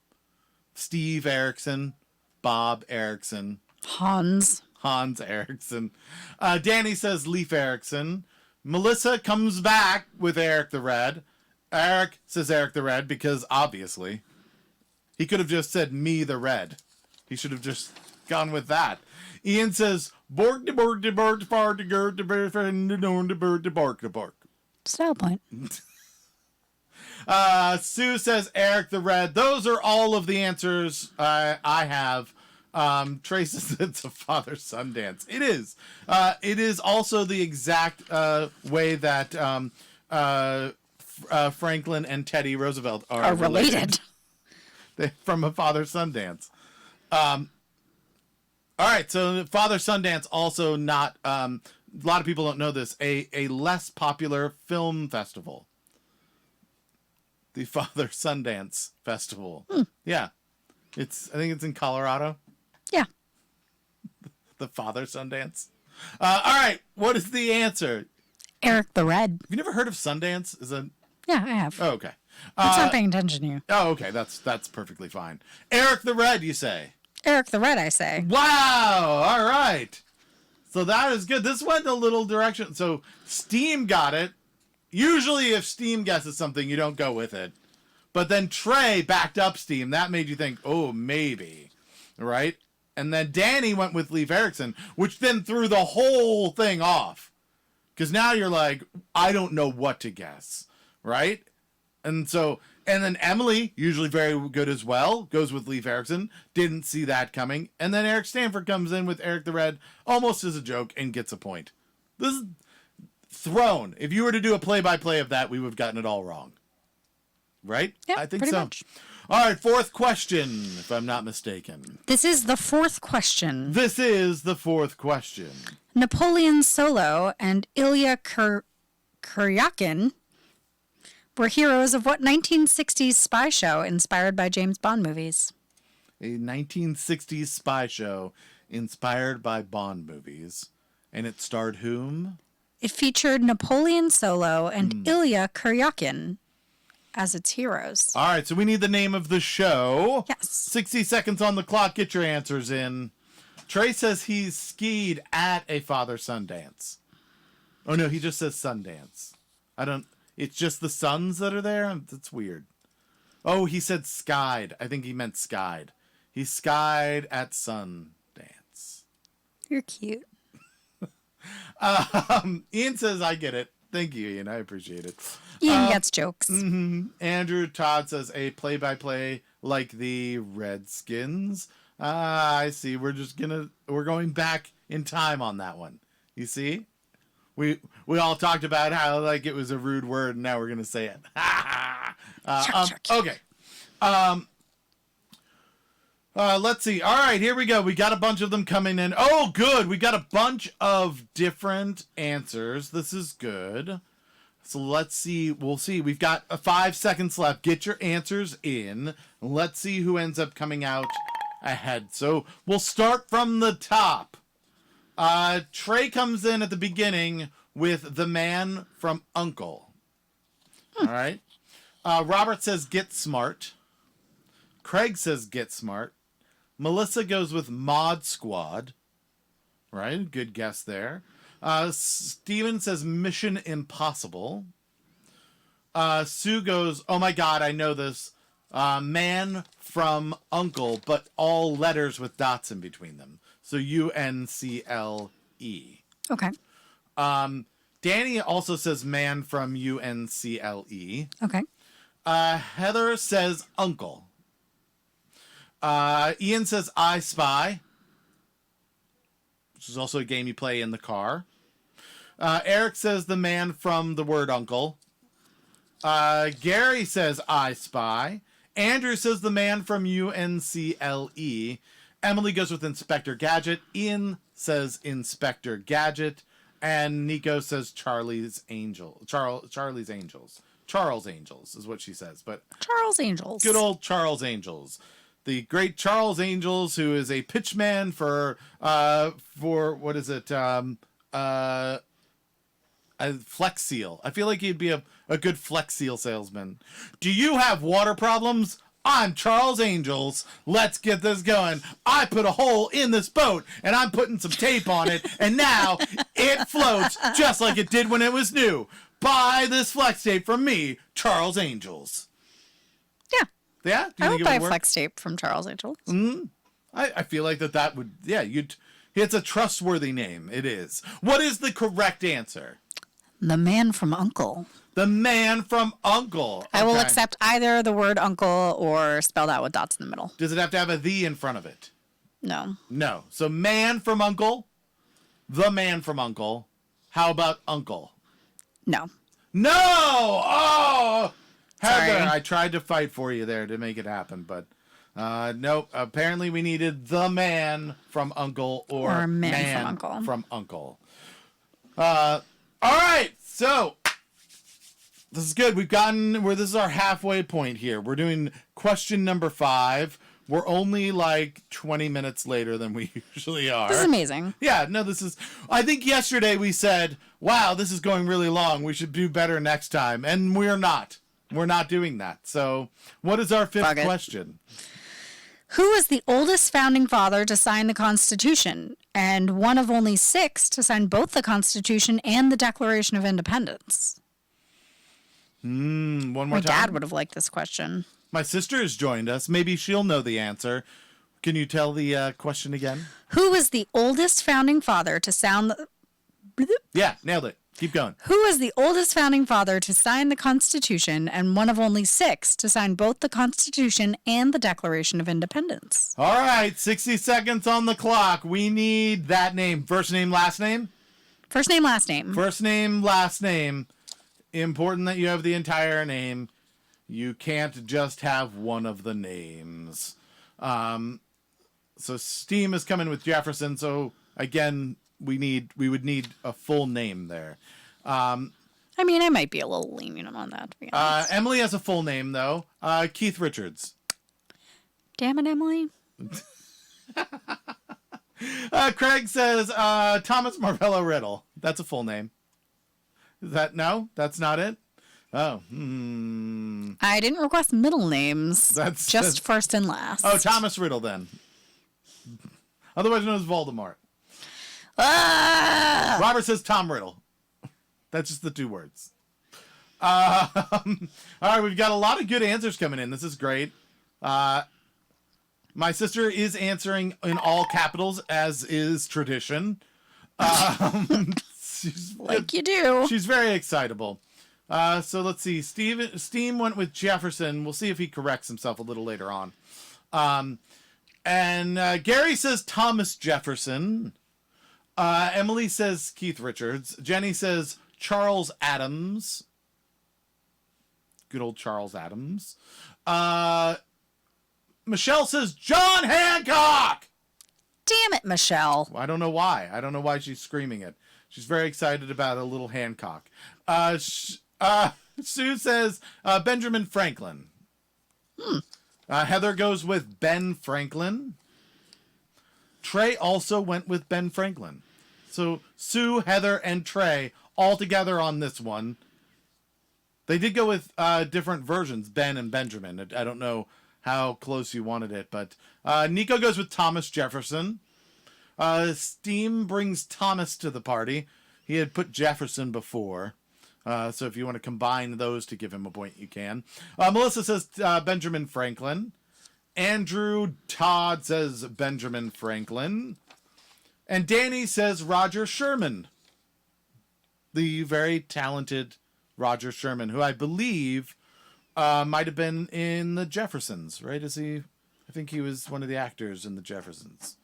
Steve Erikson. Bob Erikson. Hans Erikson. Danny says Leif Erikson. Melissa comes back with Eric the Red. Eric says Eric the Red because obviously he could have just said me the Red. He should have just gone with that. Ian says bork de bork de bork de far de gert de bear de bird de bark de bark. style point. Sue says Eric the Red. Those are all of the answers I have. Trey says it's a father-son dance. It is. It is also the exact way that Franklin and Teddy Roosevelt are related. From a father-son dance. All right, so father-son dance also not... a lot of people don't know this. A less popular film festival. The Father Sundance Festival. Yeah. I think it's in Colorado. Yeah. The Father Sundance. All right. What is the answer? Eric the Red. Have you never heard of Sundance? Yeah, I have. Oh, okay. It's not paying attention to you. Oh, okay. That's perfectly fine. Eric the Red, you say? Eric the Red, I say. Wow. All right. So that is good. This went a little direction. So Steam got it. Usually if Steam guesses something, you don't go with it. But then Trey backed up Steam. That made you think, oh, maybe. Right? And then Danny went with Leif Erikson, which then threw the whole thing off. Because now you're like, I don't know what to guess. Right? And then Emily, usually very good as well, goes with Leif Erikson. Didn't see that coming. And then Eric Stanford comes in with Eric the Red, almost as a joke, and gets a point. This is thrown. If you were to do a play-by-play of that, we would have gotten it all wrong. Right? Yeah, I think pretty so. much. All right, fourth question, if I'm not mistaken. This is the fourth question. Napoleon Solo and Ilya Kuryakin were heroes of what 1960s spy show inspired by James Bond movies? A 1960s spy show inspired by Bond movies. And it starred whom? It featured Napoleon Solo and Ilya Kuryakin as its heroes. All right, so we need the name of the show. Yes. 60 seconds on the clock. Get your answers in. Trey says he's skied at a father-son dance. Oh, no, he just says Sundance. It's just the sons that are there? That's weird. Oh, he said skied. I think he meant skied. He skied at Sundance. You're cute. Ian says, I get it. Thank you, Ian. I appreciate it. Ian gets jokes. Andrew Todd says a play-by-play like the Redskins. I see. We're going back in time on that one. You see? We all talked about how like it was a rude word, and now we're gonna say it. Okay. Let's see. All right, here we go. We got a bunch of them coming in. Oh, good. We got a bunch of different answers. This is good. So let's see. We'll see. We've got 5 seconds left. Get your answers in. Let's see who ends up coming out ahead. So we'll start from the top. Trey comes in at the beginning with the man from Uncle. All right. Robert says get smart. Craig says get smart. Melissa goes with Mod Squad. Right? Good guess there. Steven says Mission Impossible. Sue goes, oh my God, I know this. Man from Uncle, but all letters with dots in between them. So UNCLE. Okay. Danny also says man from UNCLE. Okay. Heather says Uncle. Ian says I Spy, which is also a game you play in the car. Eric says the man from the word Uncle. Gary says I Spy. Andrew says the man from UNCLE. Emily goes with Inspector Gadget. Ian says Inspector Gadget. And Nico says Charlie's Angels. Charles Angels is what she says. But Charles Angels. Good old Charles Angels. The great Charles Angels, who is a pitchman for what is it? A Flex Seal. I feel like he'd be a good Flex Seal salesman. Do you have water problems? I'm Charles Angels. Let's get this going. I put a hole in this boat, and I'm putting some tape on it, and now it floats just like it did when it was new. Buy this flex tape from me, Charles Angels. Yeah. Yeah? I would buy flex tape from Charles Angels. Mm-hmm. I feel like that would, yeah, it's a trustworthy name. It is. What is the correct answer? The man from Uncle. The man from Uncle. Okay. I will accept either the word uncle or spelled out with dots in the middle. Does it have to have a "the" in front of it? No. No. So man from Uncle, the man from Uncle. How about Uncle? No. No! Oh! Heather, Sorry. I tried to fight for you there to make it happen, but nope. Apparently we needed the man from Uncle or man from Uncle. All right, so this is good. We've gotten where this is our halfway point here. We're doing question number 5. We're only like 20 minutes later than we usually are. This is amazing. Yeah, no, I think yesterday we said, wow, this is going really long. We should do better next time. And we're not. We're not doing that. So what is our 5th question? Who was the oldest founding father to sign the Constitution and one of only 6 to sign both the Constitution and the Declaration of Independence? One more time. My dad would have liked this question. My sister has joined us. Maybe she'll know the answer. Can you tell the question again? Who was the oldest founding father to sound the... Yeah, nailed it. Keep going. Who was the oldest founding father to sign the Constitution and one of only 6 to sign both the Constitution and the Declaration of Independence? All right, 60 seconds on the clock. We need that name. First name, last name? First name, last name. First name, last name. Important that you have the entire name. You can't just have one of the names. So Steam is coming with Jefferson. So again, we would need a full name there. I mean, I might be a little lenient on that, to be honest. Emily has a full name though. Keith Richards. Damn it, Emily. Craig says Thomas Marvello Riddle. That's a full name. Is that no? That's not it. Oh. I didn't request middle names. That's just first and last. Oh, Thomas Riddle then. Otherwise known as Voldemort. Ah! Robert says Tom Riddle. That's just the 2 words. All right, we've got a lot of good answers coming in. This is great. My sister is answering in all capitals, as is tradition. Like you do. She's very excitable. So let's see. Steam went with Jefferson. We'll see if he corrects himself a little later on. And Gary says Thomas Jefferson. Emily says Keith Richards. Jenny says Charles Adams. Good old Charles Adams. Michelle says John Hancock. Damn it, Michelle. I don't know why. I don't know why she's screaming it. She's very excited about a little Hancock. Sue says Benjamin Franklin. Heather goes with Ben Franklin. Trey also went with Ben Franklin. So Sue, Heather, and Trey all together on this one. They did go with different versions, Ben and Benjamin. I don't know how close you wanted it, but Nico goes with Thomas Jefferson. Steam brings Thomas to the party. He had put Jefferson before. So if you want to combine those to give him a point, you can. Melissa says Benjamin Franklin. Andrew Todd says Benjamin Franklin. And Danny says Roger Sherman. The very talented Roger Sherman, who I believe might have been in the Jeffersons, right? I think he was one of the actors in the Jeffersons.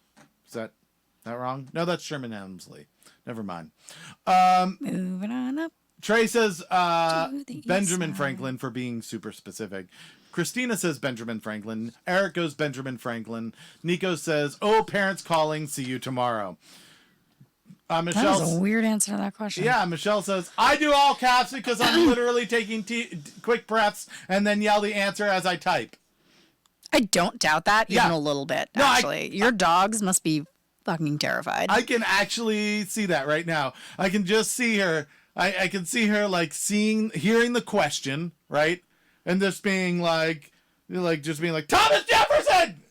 Is that wrong? No, that's Sherman Hemsley. Never mind. Moving on up. Trey says the Benjamin east Franklin for being super specific. Christina says Benjamin Franklin. Eric goes Benjamin Franklin. Nico says, "Oh, parents calling. See you tomorrow." Michelle, that was a weird answer to that question. Yeah, Michelle says, "I do all caps because I'm literally taking quick breaths and then yell the answer as I type." I don't doubt that even Yeah. a little bit, No, actually. Your dogs must be fucking terrified. I can actually see that right now. I can just see her. I can see her like hearing the question, right? And just being like Thomas Jefferson.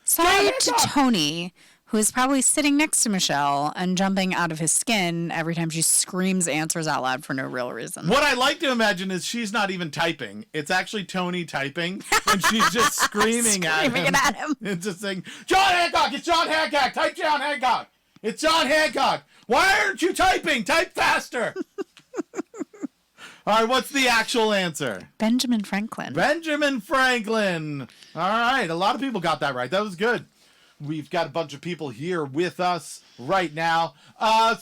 Sorry to Tony, who is probably sitting next to Michelle and jumping out of his skin every time she screams answers out loud for no real reason. What I like to imagine is she's not even typing. It's actually Tony typing, and she's just screaming at him. And just saying, "John Hancock, it's John Hancock. Type John Hancock. It's John Hancock. Why aren't you typing? Type faster." All right, what's the actual answer? Benjamin Franklin. Benjamin Franklin. All right, a lot of people got that right. That was good. We've got a bunch of people here with us right now. Yeah.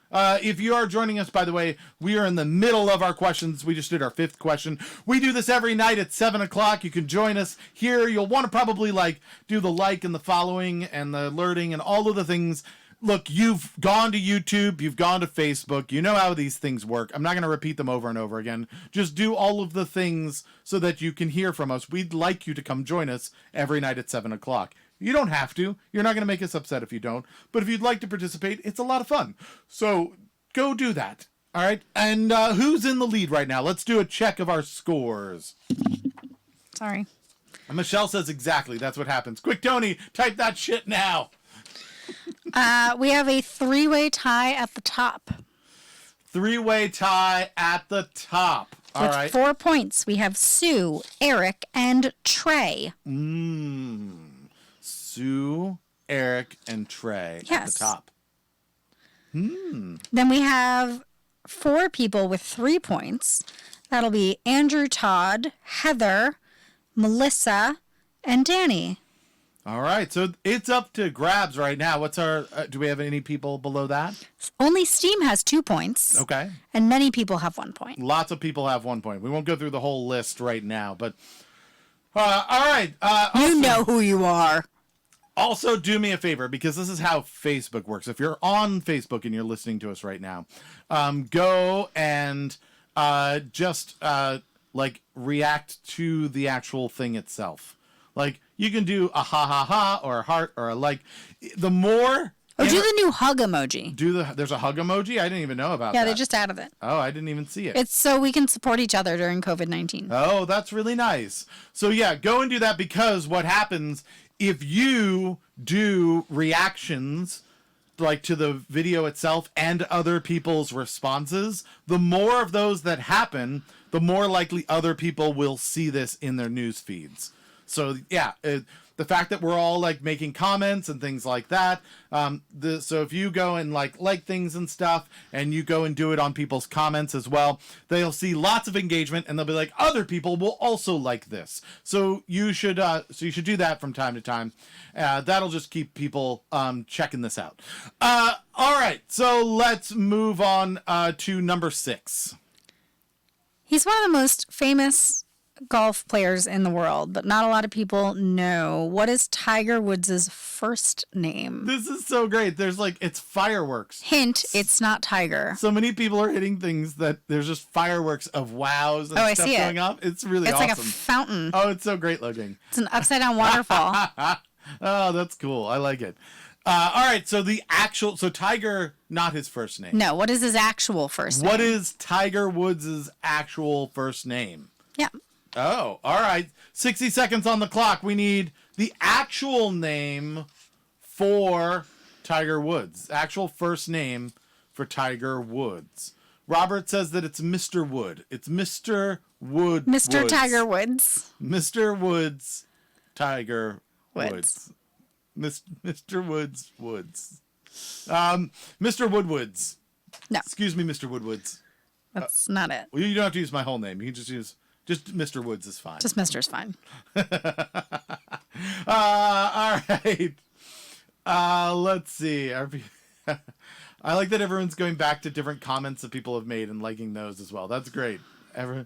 If you are joining us, by the way, we are in the middle of our questions. We just did our 5th question. We do this every night at 7 o'clock. You can join us here. You'll want to probably do the like and the following and the alerting and all of the things. Look, you've gone to YouTube, you've gone to Facebook, you know how these things work. I'm not going to repeat them over and over again. Just do all of the things so that you can hear from us. We'd like you to come join us every night at 7 o'clock. You don't have to. You're not going to make us upset if you don't. But if you'd like to participate, it's a lot of fun. So go do that. All right? And who's in the lead right now? Let's do a check of our scores. Sorry. Michelle says exactly. That's what happens. Quick, Tony, type that shit now. We have a 3-way tie at the top. 3-way tie at the top. All with right. 4 points. We have Sue, Eric, and Trey. Sue, Eric, and Trey at the top. Then we have 4 people with 3 points. That'll be Andrew Todd, Heather, Melissa, and Danny. All right, so it's up to grabs right now. What's our? Do we have any people below that? Only Steam has 2 points. Okay. And many people have 1 point. Lots of people have 1 point. We won't go through the whole list right now, but all right. You know who you are. Also, do me a favor, because this is how Facebook works. If you're on Facebook and you're listening to us right now, go and just react to the actual thing itself. Like, you can do a ha ha ha or a heart or a like. The more... Or do the new hug emoji. There's a hug emoji? I didn't even know about that. Yeah, they just added it. Oh, I didn't even see it. It's so we can support each other during COVID-19. Oh, that's really nice. So yeah, go and do that, because what happens if you do reactions to the video itself and other people's responses, the more of those that happen, the more likely other people will see this in their news feeds. So yeah, the fact that we're all like making comments and things like that. So if you go and like things and stuff, and you go and do it on people's comments as well, they'll see lots of engagement, and they'll be like, other people will also like this. So you should do that from time to time. That'll just keep people checking this out. All right, so let's move on to number 6. He's one of the most famous golf players in the world, but not a lot of people know. What is Tiger Woods' first name? This is so great. There's it's fireworks. Hint, it's not Tiger. So many people are hitting things that there's just fireworks of wows and stuff going off. It's really awesome. It's like a fountain. Oh, it's so great looking. It's an upside down waterfall. Oh, that's cool. I like it. All right, so Tiger, not his first name. No, what is his actual first name? What is Tiger Woods' actual first name? Yeah. Oh, all right. 60 seconds on the clock. We need the actual name for Tiger Woods. Actual first name for Tiger Woods. Robert says that it's Mr. Wood. It's Mr. Wood. Mr. Woods. Tiger Woods. Mr. Woods. Tiger Woods. Mr. Woods. Mr. Woodwoods. No. Excuse me, Mr. Woodwoods. That's not it. Well, you don't have to use my whole name. You can just use Mr. Woods is fine. Just Mr.'s fine. All right. Let's see. I like that everyone's going back to different comments that people have made and liking those as well. That's great. All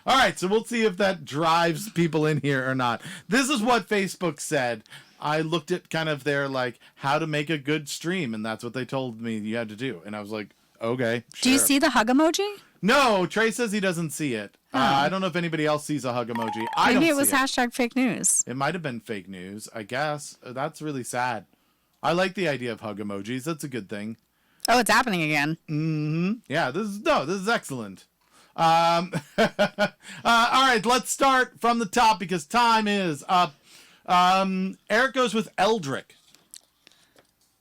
right, so we'll see if that drives people in here or not. This is what Facebook said. I looked at kind of their how to make a good stream, and that's what they told me you had to do. And I was like, okay, sure. Do you see the hug emoji? No, Trey says he doesn't see it. I don't know if anybody else sees a hug emoji. Maybe it was hashtag fake news. It might have been fake news, I guess. That's really sad. I like the idea of hug emojis. That's a good thing. Oh, it's happening again. Mm-hmm. Yeah, this is excellent. All right, let's start from the top because time is up. Eric goes with Eldrick.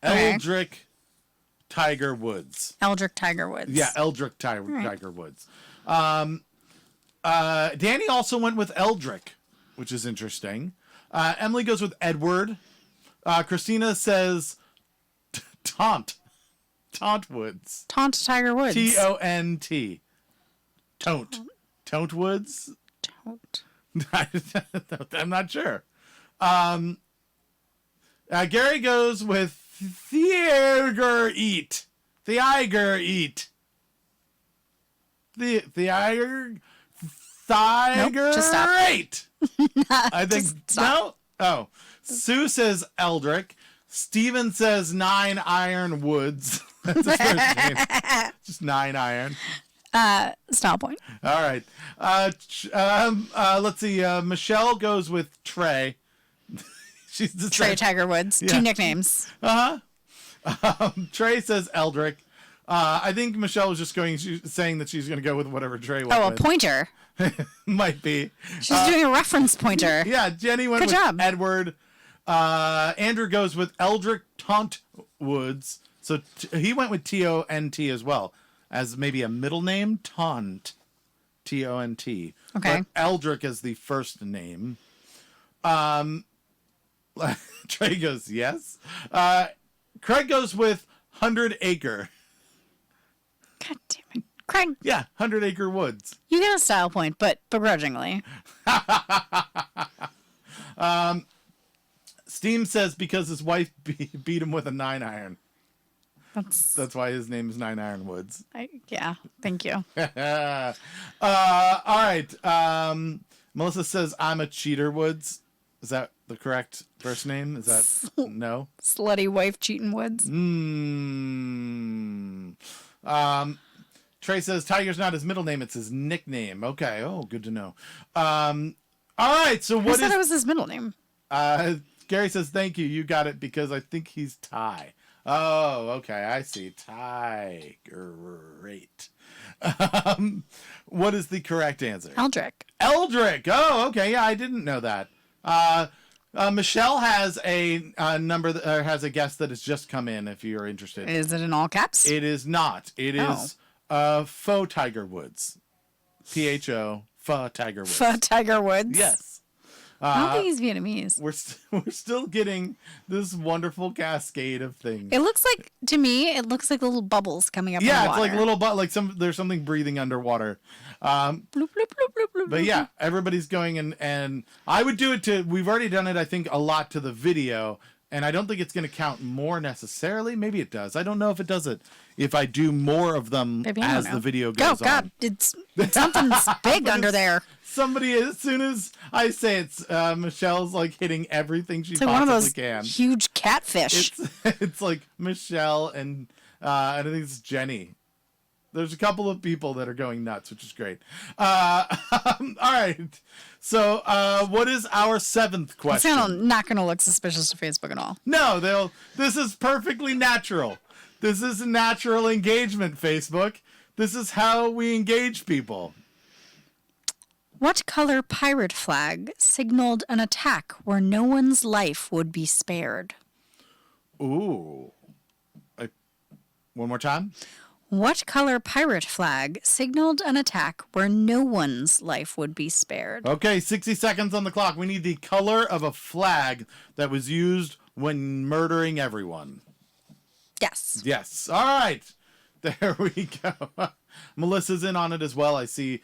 Okay. Eldrick Tiger Woods. Eldrick Tiger Woods. Yeah, Eldrick Tiger Woods. Danny also went with Eldrick, which is interesting. Emily goes with Edward. Christina says Taunt Woods. Taunt Tiger Woods. T-O-N-T. Taunt Woods? Taunt. I'm not sure. Gary goes with Thieger Eat. Nope, just stop. Right. I think no. Oh, Sue says Eldrick. Steven says 9 Iron Woods. That's his first name. Just 9 Iron. Style point. All right. Let's see. Michelle goes with Trey. She's the Trey Tiger Woods. Yeah. 2 nicknames. Trey says Eldrick. I think Michelle was just saying that she's going to go with whatever Trey went Oh, a with. pointer. Might be. She's doing a reference pointer. Yeah, Jenny went Good with job. Edward. Andrew goes with Eldrick Taunt Woods. So he went with T-O-N-T as well, as maybe a middle name, Taunt. T-O-N-T. Okay. But Eldrick is the first name. Trey goes, yes. Craig goes with 100 Acre. God damn it. Craig, Yeah, 100 Acre Woods. you get a style point, but begrudgingly. Steam says because his wife beat him with a 9 iron. That's why his name is 9 Iron Woods. yeah, thank you. All right. Melissa says I'm a cheater Woods. Is that the correct first name? Is that no? Slutty wife cheating Woods. Trey says Tiger's not his middle name, it's his nickname. Okay. Oh, good to know. All right. So I what thought is it was his middle name. Gary says thank you. You got it because I think he's Ty. Oh, okay. I see. Tiger. Great. What is the correct answer? Eldrick. Eldrick. Oh, okay. Yeah, I didn't know that. Michelle has a number has a guest that has just come in. If you're interested, Is it in all caps? it is not. It is faux Tiger Woods. PHO. Faux Tiger Woods. Tiger Woods. Yes. I don't think he's Vietnamese. We're still getting this wonderful cascade of things. It looks like, to me, it looks like little bubbles coming up. Yeah, in the it's water. like little there's something breathing underwater. Bloop, bloop, bloop, bloop, bloop, But bloop. yeah, everybody's going and I would do it we've already done it, I think, a lot to the video, and I don't think it's going to count more necessarily. Maybe it does. I don't know if it does it. If I do more of them Maybe, I don't as know. the video goes on. God, it's something's big under there. Somebody, as soon as I say it's, Michelle's like hitting everything she It's like possibly one of those can. huge catfish. It's like Michelle and I think it's Jenny. There's a couple of people that are going nuts, which is great. All right. So, what is our 7th question? It's not going to look suspicious to Facebook at all. No, this is perfectly natural. This is natural engagement, Facebook. This is how we engage people. What color pirate flag signaled an attack where no one's life would be spared? Ooh. One more time? What color pirate flag signaled an attack where no one's life would be spared? Okay, 60 seconds on the clock. We need the color of a flag that was used when murdering everyone. Yes. Yes. All right. There we go. Melissa's in on it as well. I see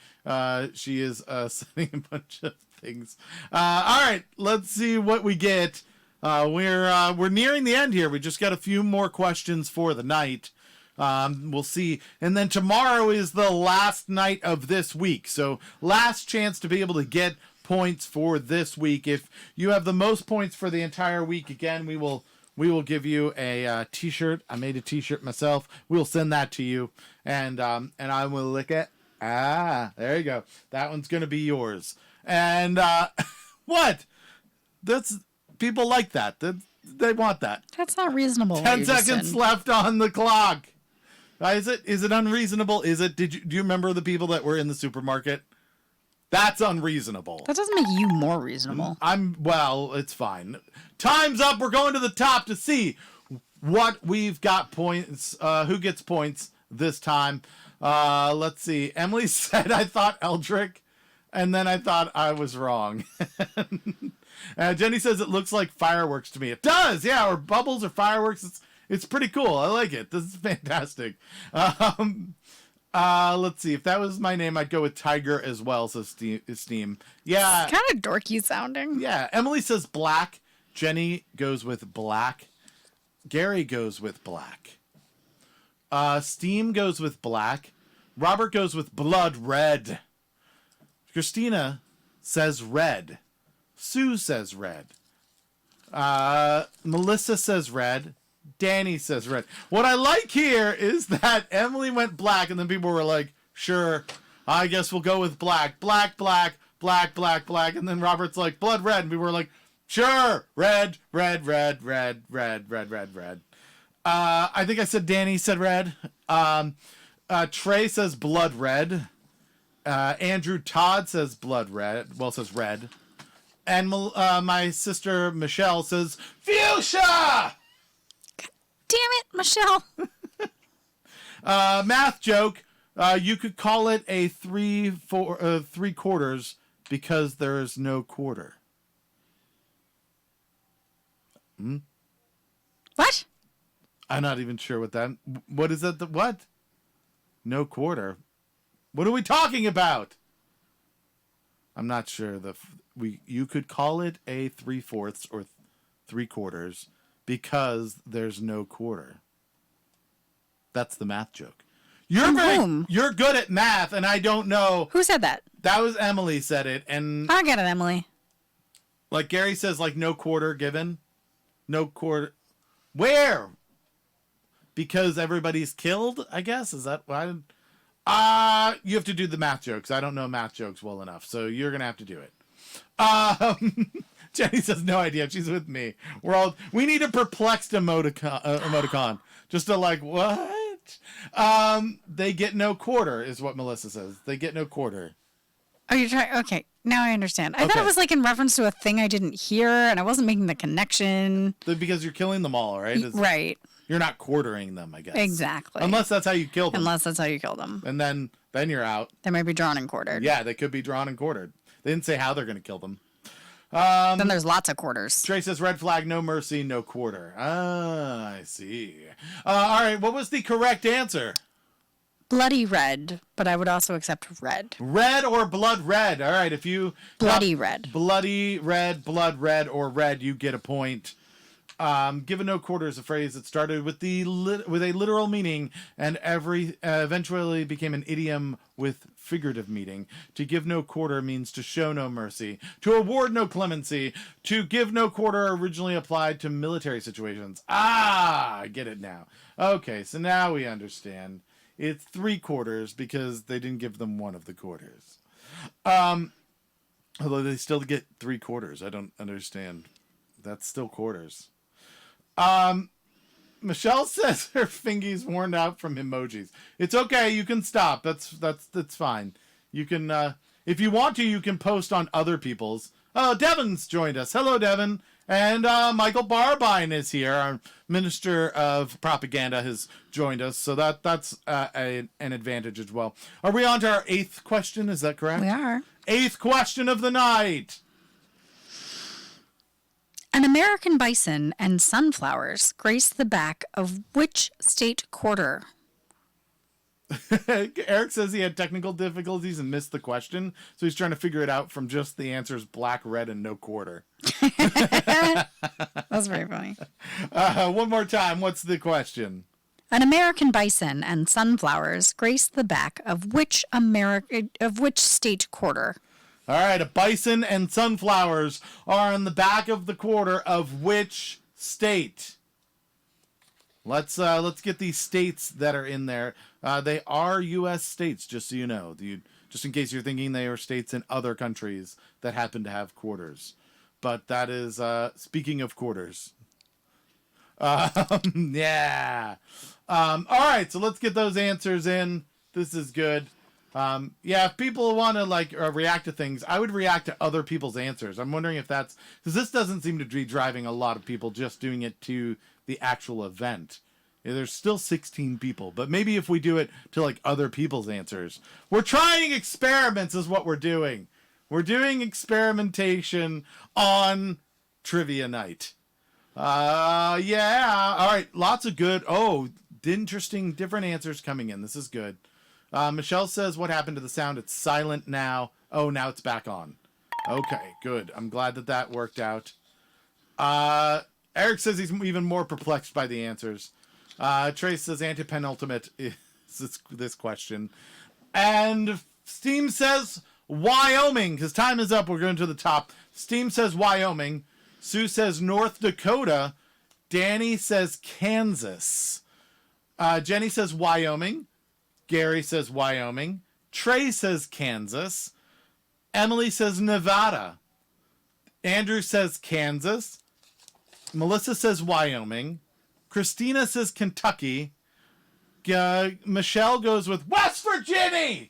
she is sending a bunch of things. All right. Let's see what we get. We're nearing the end here. We just got a few more questions for the night. We'll see. And then tomorrow is the last night of this week. So last chance to be able to get points for this week. If you have the most points for the entire week, again, we will give you a t-shirt. I made a t-shirt myself. We'll send that to you. And I will lick it. There you go. That one's going to be yours. And what? That's people like that. They want that. That's not reasonable. 10 seconds left on the clock. Is it unreasonable? Do you remember the people that were in the supermarket? That's unreasonable. That doesn't make you more reasonable. Well, it's fine. Time's up. We're going to the top to see what we've got points. Who gets points this time? Let's see. Emily said, I thought Eldrick, and then I thought I was wrong. Jenny says it looks like fireworks to me. It does, yeah, or bubbles or fireworks. It's pretty cool. I like it. This is fantastic. Let's see. If that was my name, I'd go with Tiger as well, says Steam. Yeah. It's kind of dorky sounding. Yeah. Emily says black. Jenny goes with black. Gary goes with black. Steam goes with black. Robert goes with blood red. Christina says red. Sue says red. Melissa says red. Danny says red. What I like here is that Emily went black, and then people were like, sure, I guess we'll go with black. Black, black, black, black, black. And then Robert's like, blood red. And we were like, sure, red, red, red, red, red, red, red, red. I think I said Danny said red. Trey says blood red. Andrew Todd says blood red. Well, says red. And my sister Michelle says fuchsia. Damn it, Michelle. Math joke. You could call it a 3/4 because there is no quarter. What? I'm not even sure what that. What is that? What? No quarter. What are we talking about? I'm not sure. You could call it a 3/4 or 3/4 because there's no quarter. That's the math joke. You're good at math, and I don't know. Who said that? That was Emily said it, and I get it, Emily. like Gary says, like no quarter given, no quarter. Where? Because everybody's killed, I guess. Is that why? You have to do the math jokes. I don't know math jokes well enough, so you're gonna have to do it. Jenny says no idea. She's with me. We need a perplexed emoticon. Just to like, what? They get no quarter is what Melissa says. They get no quarter. Oh, you're trying. Okay, now I understand. I thought it was like in reference to a thing I didn't hear, and I wasn't making the connection. Because you're killing them all, right? Right. You're not quartering them, I guess. Exactly. Unless that's how you kill them. Unless that's how you kill them. And then you're out. They might be drawn and quartered. Yeah, they could be drawn and quartered. They didn't say how they're going to kill them. Then there's lots of quarters. Trey says red flag, no mercy, no quarter. Ah, I see. All right, what was the correct answer? Bloody red, but I would also accept red. Red or blood red. All right, if you... Bloody red. Bloody red, blood red, or red, you get a point. Given no quarter is a phrase that started with with a literal meaning and eventually became an idiom with figurative meaning. To give no quarter means to show no mercy, to award no clemency. To give no quarter originally applied to military situations. Ah, I get it now. Okay, so now we understand. It's 3 quarters because they didn't give them one of the quarters. Although they still get 3 quarters. I don't understand. That's still quarters. Michelle says her fingy's worn out from emojis. It's okay. You can stop. That's fine. You can, if you want to, you can post on other people's. Oh, Devin's joined us. Hello, Devin. And Michael Barbine is here. Our Minister of Propaganda has joined us. So that's an advantage as well. Are we on to our 8th question? Is that correct? We are. 8th question of the night. An American bison and sunflowers grace the back of which state quarter? Eric says he had technical difficulties and missed the question, so he's trying to figure it out from just the answers black, red, and no quarter. That's very funny. One more time. What's the question? An American bison and sunflowers grace the back of which state quarter? All right, a bison and sunflowers are on the back of the quarter of which state? Let's get these states that are in there. They are U.S. states, just so you know. Just in case you're thinking they are states in other countries that happen to have quarters. But that is speaking of quarters. Yeah. All right, so let's get those answers in. This is good. Yeah, if people want to react to things, I would react to other people's answers. I'm wondering if that's because this doesn't seem to be driving a lot of people just doing it to the actual event. Yeah, there's still 16 people, but maybe if we do it to other people's answers. We're trying experiments is what we're doing. We're doing experimentation on trivia night. Yeah. All right. Lots of good. Oh, interesting, different answers coming in. This is good. Michelle says, what happened to the sound? It's silent now. Oh, now it's back on. Okay, good. I'm glad that worked out. Eric says he's even more perplexed by the answers. Trace says anti-penultimate is this question. And Steam says Wyoming, because time is up. We're going to the top. Steam says Wyoming. Sue says North Dakota. Danny says Kansas. Jenny says Wyoming. Gary says Wyoming. Trey says Kansas. Emily says Nevada. Andrew says Kansas. Melissa says Wyoming. Christina says Kentucky. Michelle goes with West Virginia,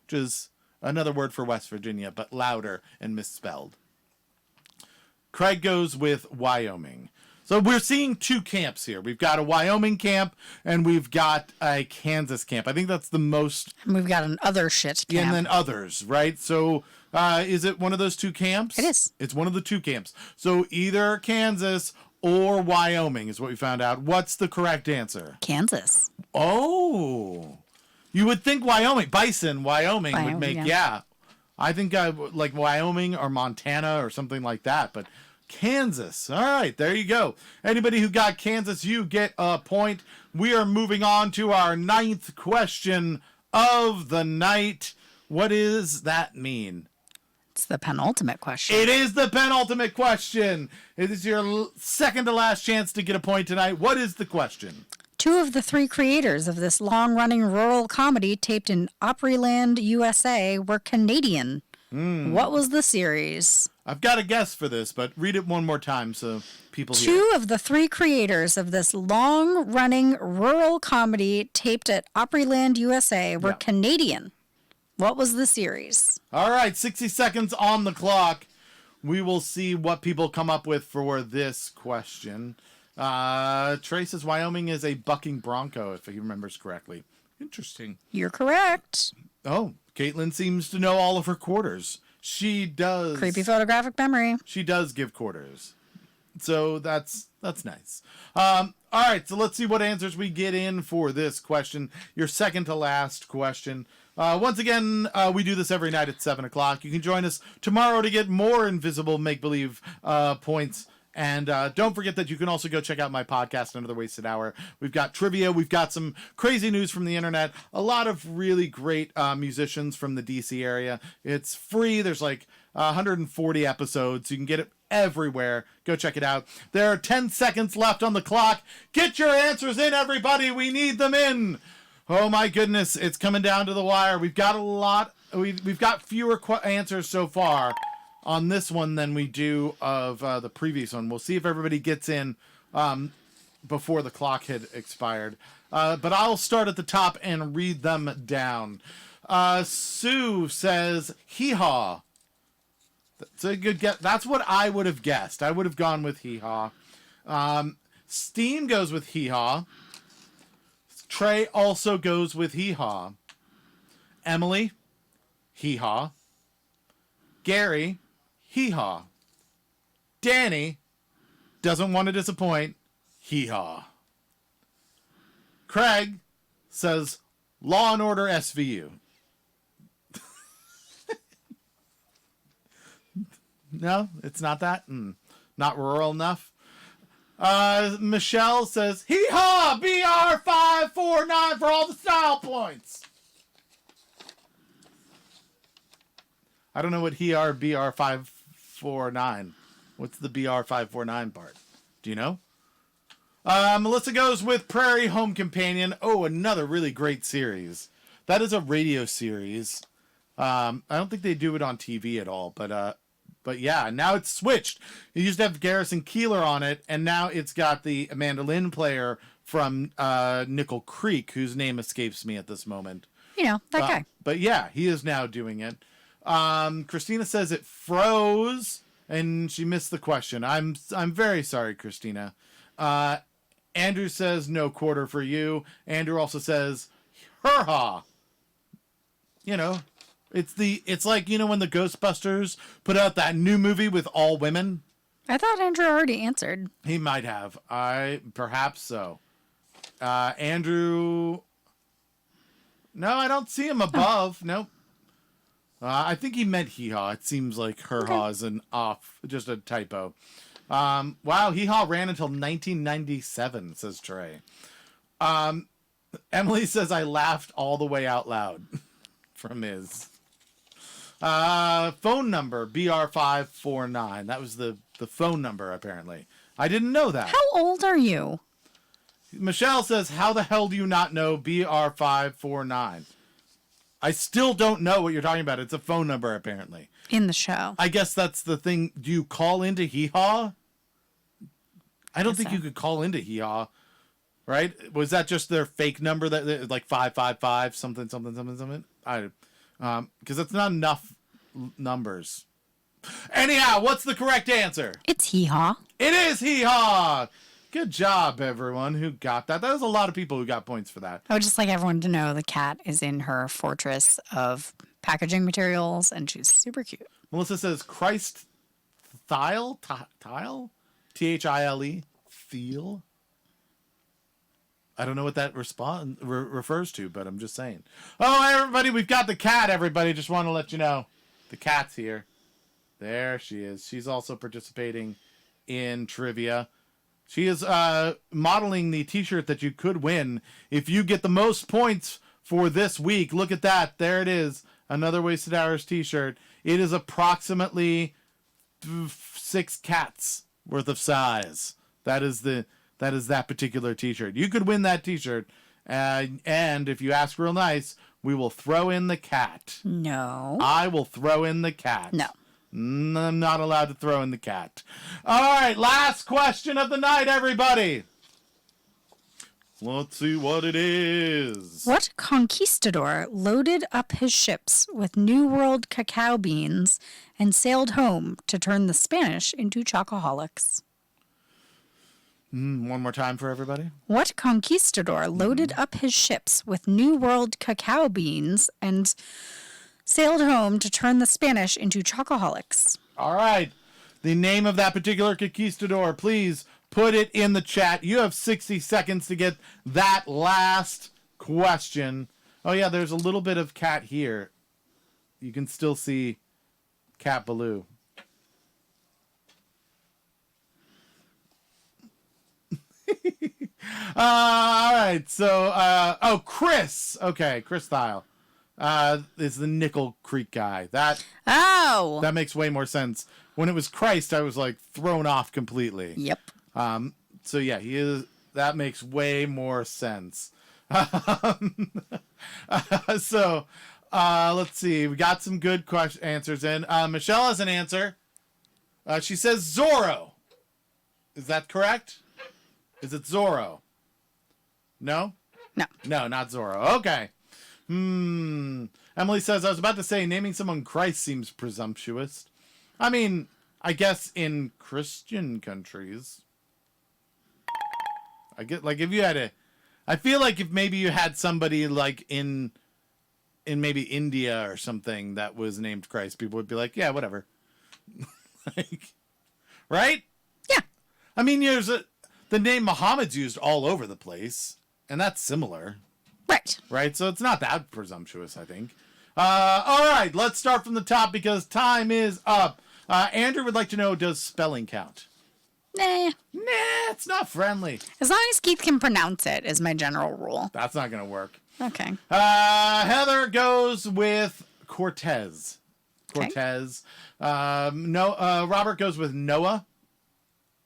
which is another word for West Virginia, but louder and misspelled. Craig goes with Wyoming. So we're seeing 2 camps here. We've got a Wyoming camp and we've got a Kansas camp. I think that's the most. And we've got an other shit camp. And then others, right? So is it one of those 2 camps? It is. It's one of the 2 camps. So either Kansas or Wyoming is what we found out. What's the correct answer? Kansas. Oh. You would think Wyoming. Bison, Wyoming would make, yeah. I think like Wyoming or Montana or something like that, but Kansas. All right, there you go. Anybody who got Kansas, you get a point. We are moving on to our 9th question of the night. What does that mean? It's the penultimate question. It is the penultimate question. It is your second to last chance to get a point tonight. What is the question? 2 of the 3 creators of this long-running rural comedy taped in Opryland, USA were Canadian. What was the series? I've got a guess for this, but read it one more time so people hear. 2 of the 3 creators of this long-running rural comedy taped at Opryland, USA were Canadian. What was the series? All right, 60 seconds on the clock. We will see what people come up with for this question. Trey says Wyoming is a bucking bronco, if he remembers correctly. Interesting. You're correct. Oh, Caitlin seems to know all of her quarters. she does. Creepy photographic memory. She does give quarters. So that's nice. All right, so let's see what answers we get in for this question. Your second to last question. Once again, we do this every night at 7 o'clock. You can join us tomorrow to get more invisible make-believe points. And don't forget that you can also go check out my podcast, Another Wasted Hour. We've got trivia. We've got some crazy news from the internet. A lot of really great musicians from the DC area. It's free. There's like 140 episodes. You can get it everywhere. Go check it out. There are 10 seconds left on the clock. Get your answers in, everybody. We need them in. Oh, my goodness. It's coming down to the wire. We've got a lot. We've got fewer answers so far on this one than we do of the previous one. We'll see if everybody gets in before the clock had expired. But I'll start at the top and read them down. Sue says, hee-haw. That's a good guess. That's what I would have guessed. I would have gone with hee-haw. Steam goes with hee-haw. Trey also goes with hee-haw. Emily, hee-haw. Gary, hee-haw. Danny doesn't want to disappoint. Hee-haw. Craig says Law and Order SVU. No, it's not that. Not rural enough. Michelle says hee-haw BR549 for all the style points. I don't know what BR549. What's the BR549 part? Do you know? Melissa goes with Prairie Home Companion. Oh, another really great series. That is a radio series. I don't think they do it on TV at all, but yeah, now it's switched. It used to have Garrison Keillor on it, and now it's got the mandolin player from Nickel Creek, whose name escapes me at this moment. You know, that guy. But yeah, he is now doing it. Christina says it froze, and she missed the question. I'm very sorry, Christina. Andrew says no quarter for you. Andrew also says her-ha. You know, it's like, you know, when the Ghostbusters put out that new movie with all women. I thought Andrew already answered. He might have. Perhaps so. Andrew. No, I don't see him above. Oh. Nope. I think he meant hee-haw. It seems like her-haw is just a typo. Wow, hee-haw ran until 1997, says Trey. Emily says I laughed all the way out loud from his. Phone number, BR549. That was the phone number, apparently. I didn't know that. How old are you? Michelle says, how the hell do you not know BR549? I still don't know what you're talking about. It's a phone number, apparently. In the show. I guess that's the thing. Do you call into hee-haw? I don't think you could call into hee-haw, right? Was that just their fake number, that like 555 something? Because that's not enough numbers. Anyhow, what's the correct answer? It's hee-haw. It is hee-haw. Good job, everyone who got that. That was a lot of people who got points for that. I would just like everyone to know the cat is in her fortress of packaging materials, and she's super cute. Melissa says Christ Thile? Thile? Thile? Thiel? I don't know what that refers to, but I'm just saying. Oh, everybody, we've got the cat, everybody. Just want to let you know. The cat's here. There she is. She's also participating in trivia. She is modeling the t-shirt that you could win if you get the most points for this week. Look at that. There it is. Another Wasted Hours t-shirt. It is approximately 6 cats worth of size. That is that particular t-shirt. You could win that t-shirt. And if you ask real nice, we will throw in the cat. No. I will throw in the cat. No. I'm not allowed to throw in the cat. All right, last question of the night, everybody. Let's see what it is. What conquistador loaded up his ships with New World cacao beans and sailed home to turn the Spanish into chocoholics? One more time for everybody. What conquistador loaded up his ships with New World cacao beans and sailed home to turn the Spanish into chocoholics. All right. The name of that particular conquistador, please put it in the chat. You have 60 seconds to get that last question. Oh, yeah, there's a little bit of cat here. You can still see Cat Baloo. All right. So, Chris. Okay, Chris Thile. Is the Nickel Creek guy. That makes way more sense. When it was Christ, I was like thrown off completely. Yep. So yeah, he is. That makes way more sense. So, let's see. We got some good answers in. Michelle has an answer. She says Zorro. Is that correct? Is it Zorro? No? No. No, not Zorro. Okay. Emily says, I was about to say, naming someone Christ seems presumptuous. I mean, I guess in Christian countries. I get, like, if you had I feel like if maybe you had somebody, like, in maybe India or something that was named Christ, people would be like, yeah, whatever. Like, right? Yeah. I mean, the name Muhammad's used all over the place, and that's similar. Right, so it's not that presumptuous, I think. All right, let's start from the top because time is up. Andrew would like to know, does spelling count? Nah, it's not friendly. as long as Keith can pronounce it is my general rule. That's not going to work. Okay. Heather goes with Cortez. Okay. Robert goes with Noah.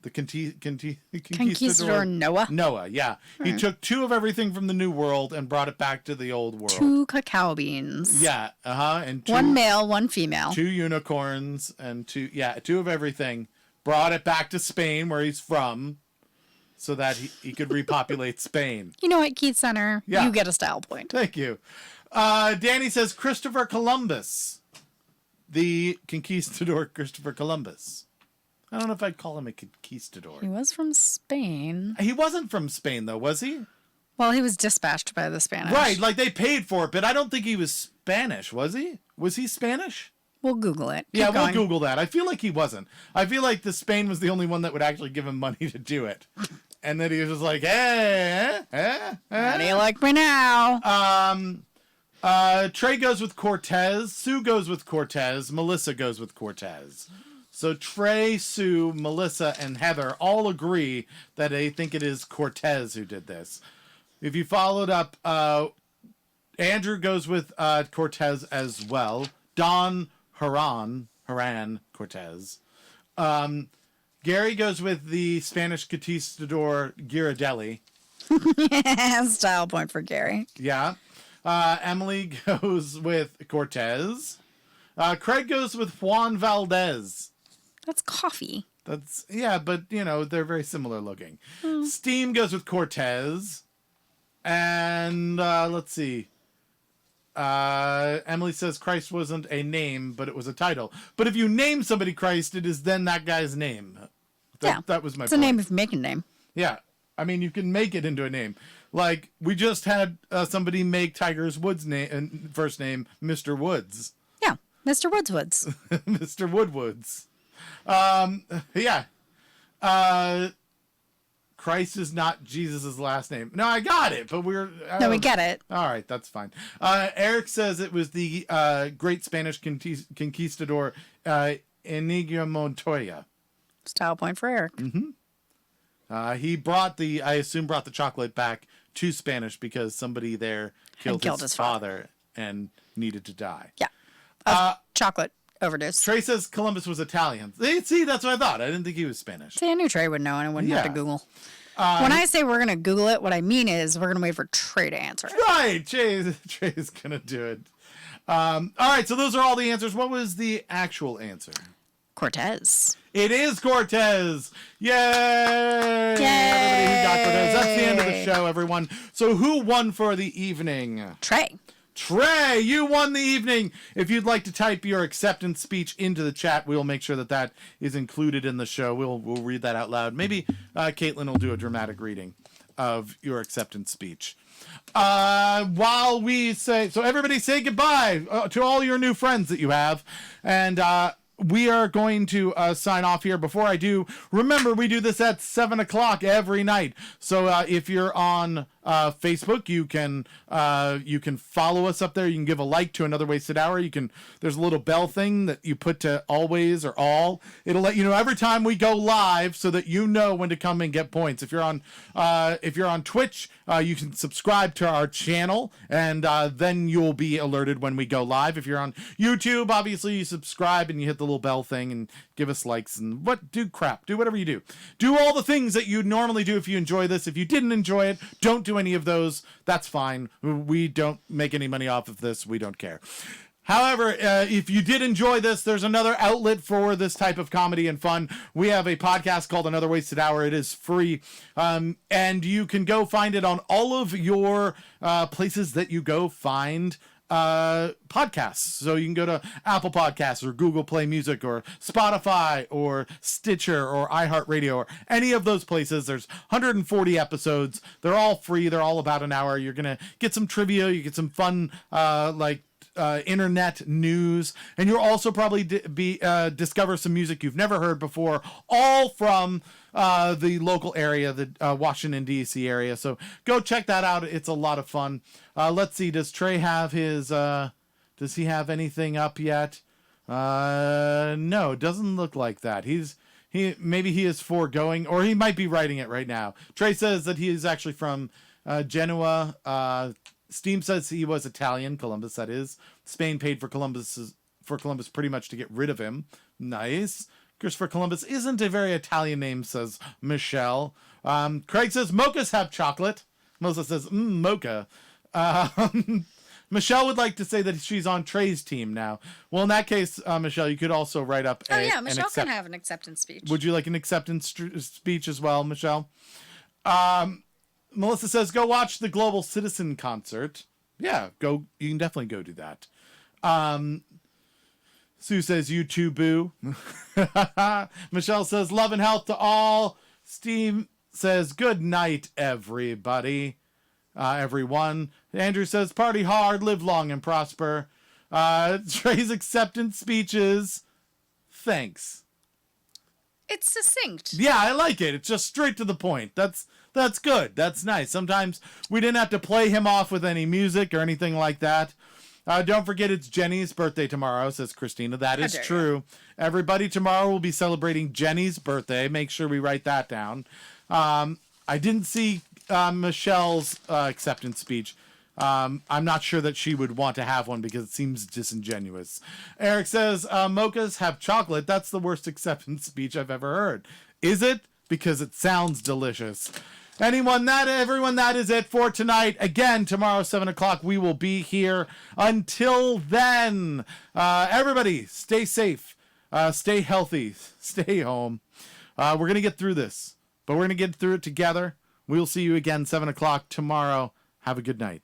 The Conquistador Noah? Noah, yeah. He took 2 of everything from the New World and brought it back to the Old World. 2 cacao beans. Yeah, and 1 male, 1 female. 2 unicorns and 2 of everything. Brought it back to Spain, where he's from, so that he could repopulate Spain. You know what, Keith Center? Yeah. You get a style point. Thank you. Danny says Christopher Columbus. The conquistador Christopher Columbus. I don't know if I'd call him a conquistador. He was from Spain. He wasn't from Spain, though, was he? Well, he was dispatched by the Spanish. Right, like they paid for it, but I don't think he was Spanish, was he? Was he Spanish? We'll Google it. Yeah, Keep going. we'll Google that. I feel like he wasn't. I feel like the Spain was the only one that would actually give him money to do it. And then he was just like, How do you like me now? Trey goes with Cortez. Sue goes with Cortez. Melissa goes with Cortez. So Trey, Sue, Melissa, and Heather all agree that they think it is Cortez who did this. If you followed up, Andrew goes with Cortez as well. Don Haran Cortez. Gary goes with the Spanish conquistador Ghirardelli. Style point for Gary. Yeah. Emily goes with Cortez. Craig goes with Juan Valdez. That's coffee. Yeah, but, they're very similar looking. Steam goes with Cortez. And, let's see. Emily says Christ wasn't a name, but it was a title. But if you name somebody Christ, it is then that guy's name. That was my point. It's a name if you make a name. Yeah. I mean, you can make it into a name. Like, we just had somebody make Tiger's Woods' first name Mr. Woods. Yeah, Mr. Woods. Mr. Woodwoods. Yeah. Christ is not Jesus' last name. No, I got it, but No, we get it. All right, that's fine. Eric says it was the great Spanish conquistador Inigo Montoya. Style point for Eric. Mm-hmm. He brought I assume brought the chocolate back to Spanish because somebody there killed his father and needed to die. Yeah. Chocolate overdose. Trey says Columbus was Italian. See, that's what I thought. I didn't think he was Spanish. See, I knew Trey would know and I wouldn't have to Google. When I say we're going to Google it, what I mean is we're going to wait for Trey to answer it. Right. Trey's going to do it. All right. So those are all the answers. What was the actual answer? Cortez. It is Cortez. Yay! Everybody who got Cortez. That's the end of the show, everyone. So who won for the evening? Trey, you won the evening. If you'd like to type your acceptance speech into the chat, we'll make sure that is included in the show. We'll read that out loud. Maybe Caitlin will do a dramatic reading. of your acceptance speech. While we say, so everybody say goodbye to all your new friends that you have. And, we are going to sign off here. Before I do, remember we do this at 7 o'clock every night. So if you're on Facebook, you can follow us up there. You can give a like to Another Wasted Hour. There's a little bell thing that you put to always or all. It'll let you know every time we go live, so that you know when to come and get points. If you're on Twitch, you can subscribe to our channel, and then you'll be alerted when we go live. If you're on YouTube, obviously you subscribe and you hit the little bell thing and give us likes and do whatever you do. Do all the things that you normally do if you enjoy this. If you didn't enjoy it, don't do any of those. That's fine. We don't make any money off of this. We don't care. However, if you did enjoy this, there's another outlet for this type of comedy and fun. We have a podcast called Another Wasted Hour. It is free, and you can go find it on all of your places that you go find podcasts. So you can go to Apple Podcasts or Google Play Music or Spotify or Stitcher or iHeartRadio or any of those places. There's 140 episodes. They're all free. They're all about an hour. You're gonna get some trivia. You get some fun internet news, and you'll also probably discover some music you've never heard before, all from the local area, the Washington D.C. area. So go check that out. It's a lot of fun. Let's see, does Trey have his does he have anything up yet? No, it doesn't look like that. Maybe he is foregoing, or he might be writing it right now. Trey says that he is actually from Genoa. Steam says he was Italian, Columbus that is. Spain paid for Columbus pretty much to get rid of him. Nice. Christopher Columbus isn't a very Italian name, says Michelle. Craig says mochas have chocolate. Melissa says mocha. Michelle would like to say that she's on Trey's team now. Well, in that case, Michelle, you could also write up Michelle can have an acceptance speech. Would you like an acceptance speech as well, Michelle? Melissa says, go watch the Global Citizen concert. Yeah, you can definitely go do that. Sue says, you too, boo. Michelle says, love and health to all. Steve says, good night, everybody. Everyone. Andrew says, party hard, live long and prosper. Trey's acceptance speeches. Thanks. It's succinct. Yeah, I like it. It's just straight to the point. That's good. That's nice. Sometimes we didn't have to play him off with any music or anything like that. Don't forget it's Jenny's birthday tomorrow, says Christina. That is true. Everybody tomorrow will be celebrating Jenny's birthday. Make sure we write that down. I didn't see Michelle's acceptance speech. I'm not sure that she would want to have one because it seems disingenuous. Eric says, mochas have chocolate. That's the worst acceptance speech I've ever heard. Is it? Because it sounds delicious. Everyone, that is it for tonight. Again, tomorrow, 7 o'clock, we will be here. Until then, everybody, stay safe, stay healthy, stay home. We're going to get through this, but we're going to get through it together. We'll see you again, 7 o'clock tomorrow. Have a good night.